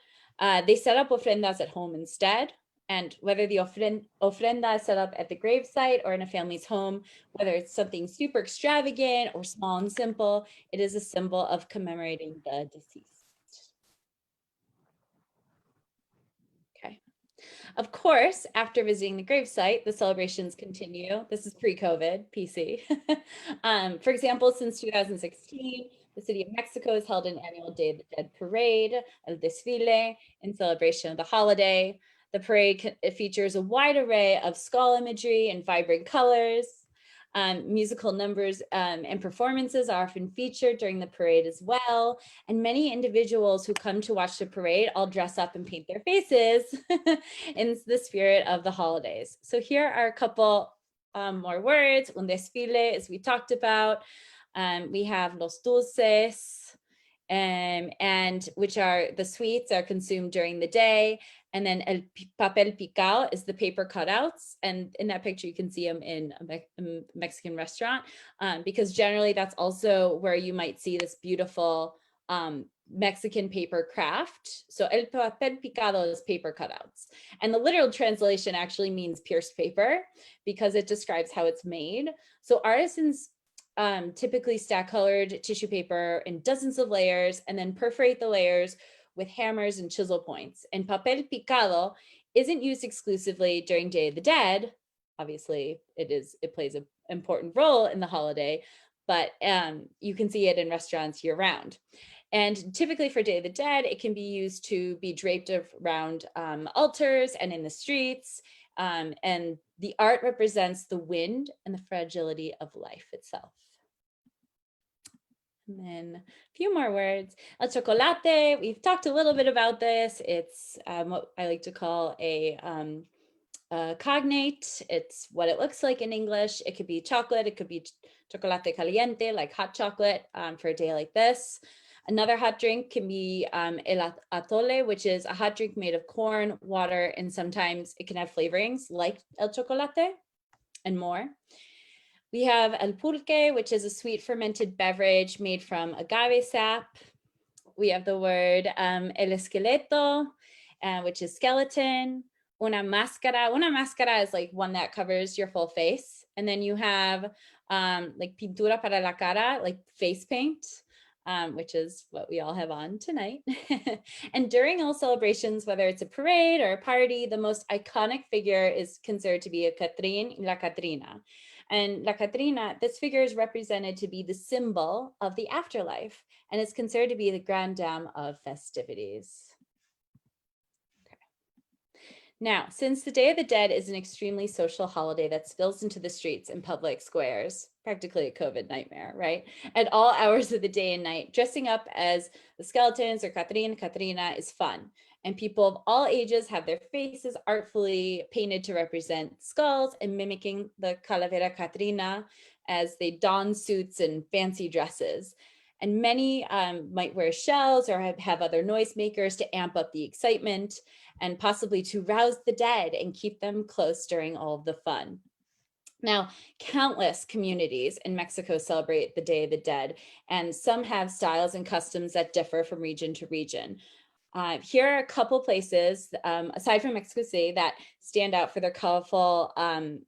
they set up ofrendas at home instead. And whether the ofrenda is set up at the gravesite or in a family's home, whether it's something super extravagant or small and simple, it is a symbol of commemorating the deceased. Okay. Of course, after visiting the gravesite, the celebrations continue. This is pre-COVID, PC. For example, since 2016, the City of Mexico has held an annual Day of the Dead parade, El Desfile, in celebration of the holiday. The parade it features a wide array of skull imagery and vibrant colors. Musical numbers and performances are often featured during the parade as well. And many individuals who come to watch the parade all dress up and paint their faces in the spirit of the holidays. So here are a couple more words. Un desfile, as we talked about. We have los dulces, and which are the sweets are consumed during the day. And then el papel picado is the paper cutouts. And in that picture, you can see them in a Mexican restaurant, because generally that's also where you might see this beautiful Mexican paper craft. So el papel picado is paper cutouts. And the literal translation actually means pierced paper because it describes how it's made. So artisans typically stack colored tissue paper in dozens of layers and then perforate the layers with hammers and chisel points. And papel picado isn't used exclusively during Day of the Dead. Obviously, it plays an important role in the holiday, but you can see it in restaurants year round. And typically for Day of the Dead, it can be used to be draped around altars and in the streets. And the art represents the wind and the fragility of life itself. And then a few more words. El chocolate, we've talked a little bit about this. It's what I like to call a cognate. It's what it looks like in English. It could be chocolate. It could be chocolate caliente, like hot chocolate for a day like this. Another hot drink can be el atole, which is a hot drink made of corn, water, and sometimes it can have flavorings like el chocolate and more. We have el pulque, which is a sweet fermented beverage made from agave sap. We have the word el esqueleto, which is skeleton. Una máscara. Una máscara is like one that covers your full face. And then you have like pintura para la cara, like face paint, which is what we all have on tonight. And during all celebrations, whether it's a parade or a party, the most iconic figure is considered to be a Catrín, la Catrina. And La Catrina, this figure is represented to be the symbol of the afterlife, and it's considered to be the grande dame of festivities. Now, since the Day of the Dead is an extremely social holiday that spills into the streets and public squares, practically a COVID nightmare, right? At all hours of the day and night, dressing up as the skeletons or Catrina is fun. And people of all ages have their faces artfully painted to represent skulls and mimicking the Calavera Catrina as they don suits and fancy dresses. And many might wear shells or have other noisemakers to amp up the excitement and possibly to rouse the dead and keep them close during all of the fun. Now, countless communities in Mexico celebrate the Day of the Dead, and some have styles and customs that differ from region to region. Here are a couple places, aside from Mexico City, that stand out for their colorful,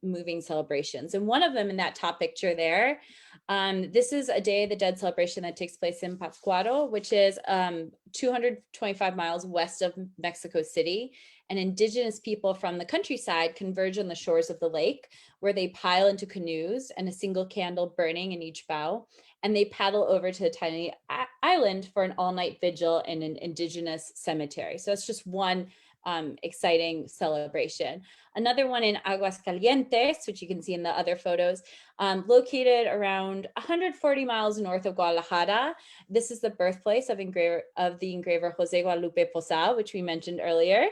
moving celebrations. And one of them in that top picture there, this is a Day of the Dead celebration that takes place in Pátzcuaro, which is 225 miles west of Mexico City. And indigenous people from the countryside converge on the shores of the lake, where they pile into canoes and a single candle burning in each bow. And they paddle over to a tiny island for an all-night vigil in an indigenous cemetery. So it's just one exciting celebration. Another one in Aguascalientes, which you can see in the other photos, located around 140 miles north of Guadalajara. This is the birthplace of the engraver Jose Guadalupe Posada, which we mentioned earlier.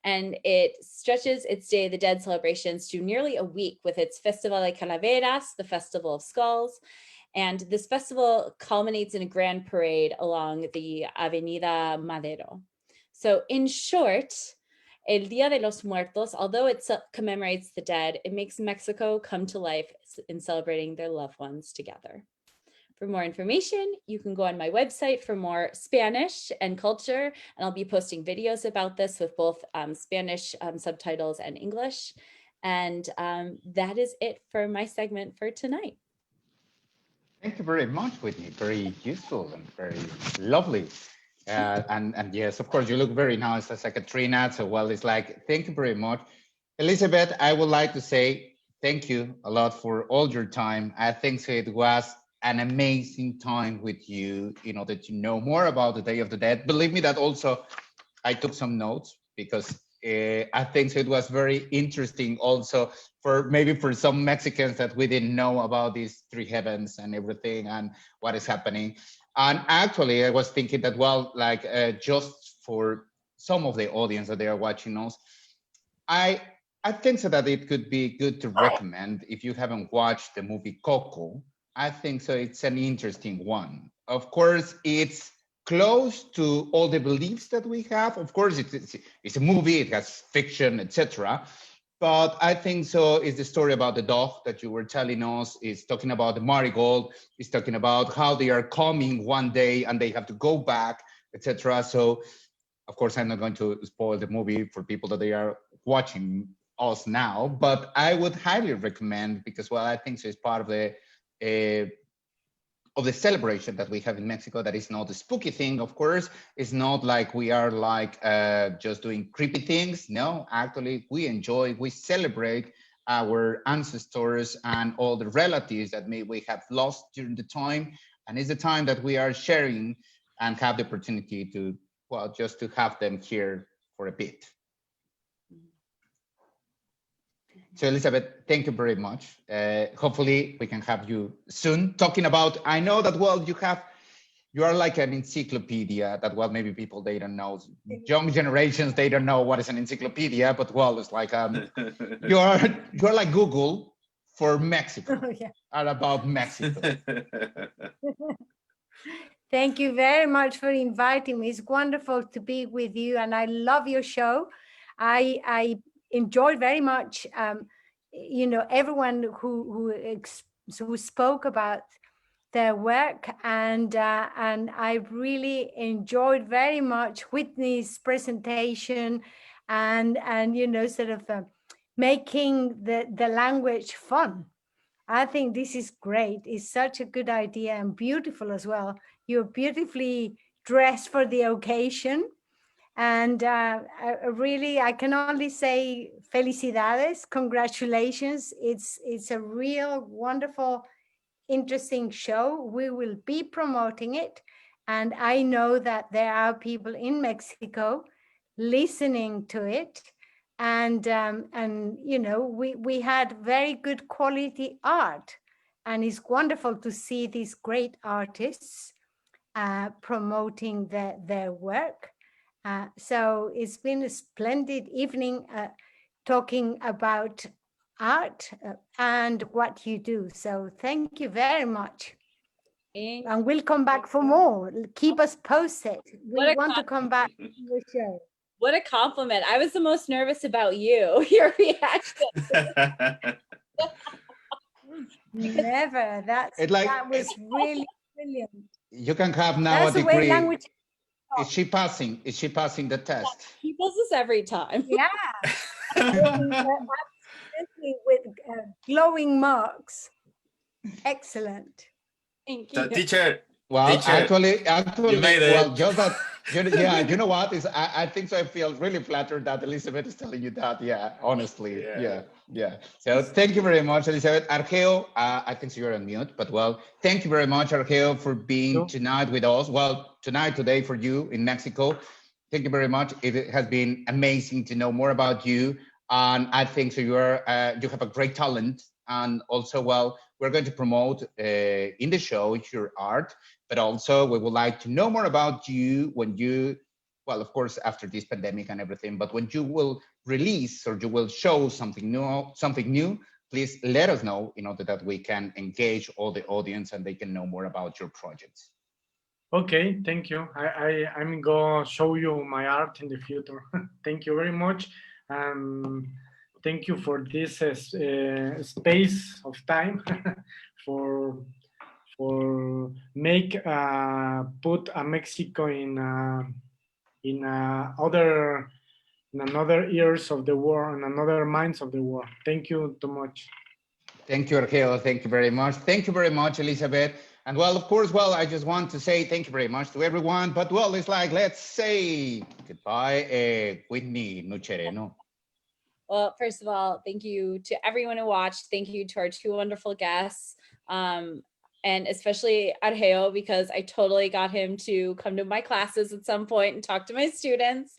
And it stretches its Day of the Dead celebrations to nearly a week with its Festival de Calaveras, the Festival of Skulls. And this festival culminates in a grand parade along the Avenida Madero. So in short, El Día de los Muertos, although it commemorates the dead, it makes Mexico come to life in celebrating their loved ones together. For more information, you can go on my website for more Spanish and culture, and I'll be posting videos about this with both Spanish subtitles and English. And that is it for my segment for tonight. Thank you very much, Whitney. Very useful and very lovely. And yes, of course, you look very nice as a Catrina. So, well, it's like, thank you very much. Elizabeth, I would like to say thank you a lot for all your time. I think it was an amazing time with you in order to know more about the Day of the Dead. Believe me that also I took some notes because I think so it was very interesting also for maybe for some Mexicans that we didn't know about these three heavens and everything and what is happening. And actually, I was thinking that, well, like just for some of the audience that they are watching us, I think so that it could be good to recommend if you haven't watched the movie Coco. I think so it's an interesting one. Of course, it's close to all the beliefs that we have. Of course, it's a movie, it has fiction, etc. But I think so is the story about the dog that you were telling us. It's talking about the marigold. It's talking about how they are coming one day and they have to go back, etc. So, of course, I'm not going to spoil the movie for people that they are watching us now, but I would highly recommend because, well, I think so it's part of the celebration that we have in Mexico. That is not a spooky thing, of course. It's not like we are like just doing creepy things. No, actually, we celebrate our ancestors and all the relatives that we have lost during the time. And it's the time that we are sharing and have the opportunity to, well, just to have them here for a bit. So Elizabeth, thank you very much. Hopefully we can have you soon talking about, I know that, well, you are like an encyclopedia that, well, maybe people, they don't know, young generations, they don't know what is an encyclopedia, but well, it's like, you're like Google for Mexico, yeah. And about Mexico. Thank you very much for inviting me. It's wonderful to be with you and I love your show. I enjoyed very much, you know, everyone who spoke about their work, and I really enjoyed very much Whitney's presentation, and you know, sort of making the language fun. I think this is great. It's such a good idea and beautiful as well. You're beautifully dressed for the occasion. And I can only say felicidades, congratulations. It's a real wonderful, interesting show. We will be promoting it. And I know that there are people in Mexico listening to it. And you know, we had very good quality art. And it's wonderful to see these great artists promoting their work. So it's been a splendid evening talking about art and what you do. So thank you very much. And we'll come back for more. Keep us posted. We want to come back to the show. What a compliment. I was the most nervous about you, your reaction. Never. That was really brilliant. You can have now That's a degree. Language. Is she passing? Is she passing the test? He does this every time. Yeah. Absolutely, with glowing marks. Excellent. Thank you. So, teacher. Well, teacher, actually, you made it. well, just that, yeah, you know what? I think so. I feel really flattered that Elizabeth is telling you that. Yeah, honestly, yeah. So thank you very much, Elizabeth. Argeo, I think so you're on mute, but well, thank you very much, Argeo, for being tonight with us. Well, today for you in Mexico. Thank you very much. It has been amazing to know more about you, and I think so. You have a great talent, and also, well, we're going to promote in the show your art, but also we would like to know more about you when you, well, of course, after this pandemic and everything, but when you will release or you will show something new, please let us know in order that we can engage all the audience and they can know more about your projects. Okay, thank you. I'm going to show you my art in the future. Thank you very much. Thank you for this space of time for make put Mexico in another ears of the world and another minds of the world. Thank you too much. Thank you, Argeo. Thank you very much. Thank you very much, Elizabeth. And well, of course, well, I just want to say thank you very much to everyone. But well, it's like, let's say goodbye, Whitney Nuchereno. Well, first of all, thank you to everyone who watched. Thank you to our two wonderful guests. And and especially Argeo, because I totally got him to come to my classes at some point and talk to my students.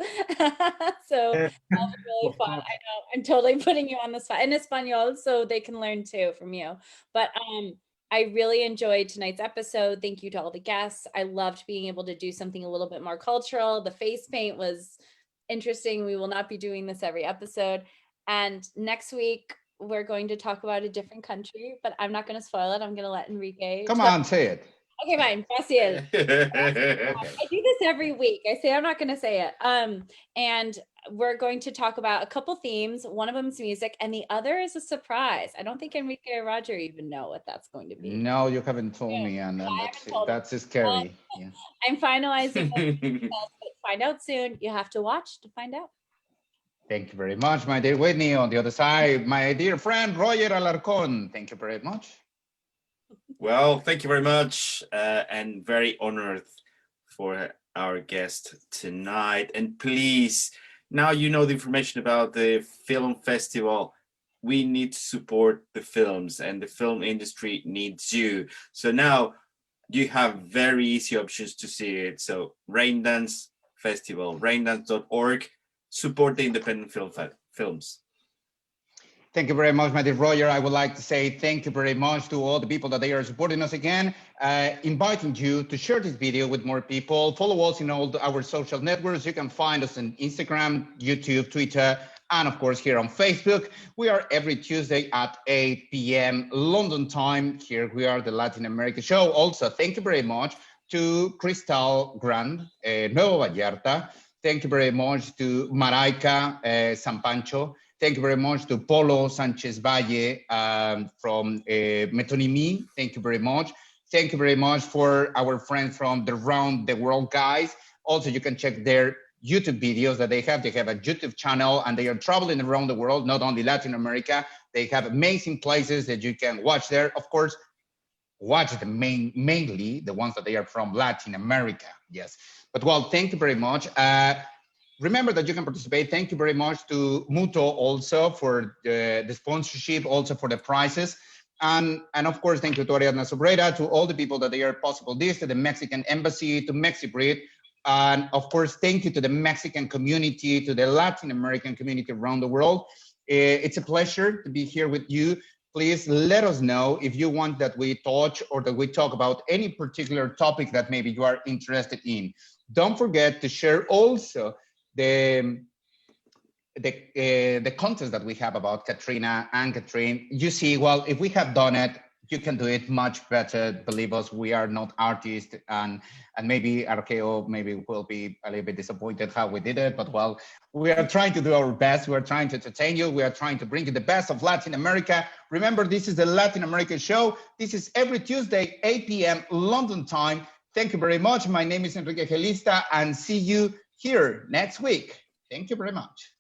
So that was really Of fun. course. I know I'm totally putting you on the spot in Espanol, so they can learn too from you. But I really enjoyed tonight's episode. Thank you to all the guests. I loved being able to do something a little bit more cultural. The face paint was interesting. We will not be doing this every episode. And next week, we're going to talk about a different country, but I'm not going to spoil it. I'm going to let Enrique. Come on, say it. Okay, fine. Brasil. I do this every week. I say I'm not going to say it. And we're going to talk about a couple themes. One of them is music, and the other is a surprise. I don't think Enrique or Roger even know what that's going to be. No, you haven't told me, and that's scary. Yeah. I'm finalizing those details, but find out soon. You have to watch to find out. Thank you very much, my dear Whitney. On the other side, my dear friend, Roger Alarcon. Thank you very much. Well, thank you very much, and very honored for our guest tonight. And please, now you know the information about the film festival. We need to support the films, and the film industry needs you. So now you have very easy options to see it. So Raindance Festival, raindance.org. Support the independent films. Thank you very much, my dear Roger. I would like to say thank you very much to all the people that they are supporting us again, inviting you to share this video with more people. Follow us in all our social networks. You can find us on Instagram, YouTube, Twitter, and of course here on Facebook. We are every Tuesday at 8 p.m. London time. Here we are, the Latin America show. Also, thank you very much to Crystal Grand, Nueva Vallarta. Thank you very much to Maraica San Pancho. Thank you very much to Polo Sanchez Valle from Metonimi. Thank you very much. Thank you very much for our friends from the Round the World guys. Also, you can check their YouTube videos that they have. They have a YouTube channel and they are traveling around the world, not only Latin America. They have amazing places that you can watch there. Of course, watch mainly the ones that they are from Latin America. Yes. But well, thank you very much. Remember that you can participate. Thank you very much to Muto also for the sponsorship, also for the prizes. And of course, thank you to Ariadna Sobrera, to all the people that they are possible this, to the Mexican Embassy, to MexiBreed. And of course, thank you to the Mexican community, to the Latin American community around the world. It's a pleasure to be here with you. Please let us know if you want that we touch or that we talk about any particular topic that maybe you are interested in. Don't forget to share also the contest that we have about Katrina and Catherine. You see, well, if we have done it, you can do it much better. Believe us, we are not artists, and maybe Argeo maybe will be a little bit disappointed how we did it, but well, we are trying to do our best. We are trying to entertain you. We are trying to bring you the best of Latin America. Remember, this is the Latin America show. This is every Tuesday, 8 p.m. London time. Thank you very much. My name is Enrique Gelista, and see you here next week. Thank you very much.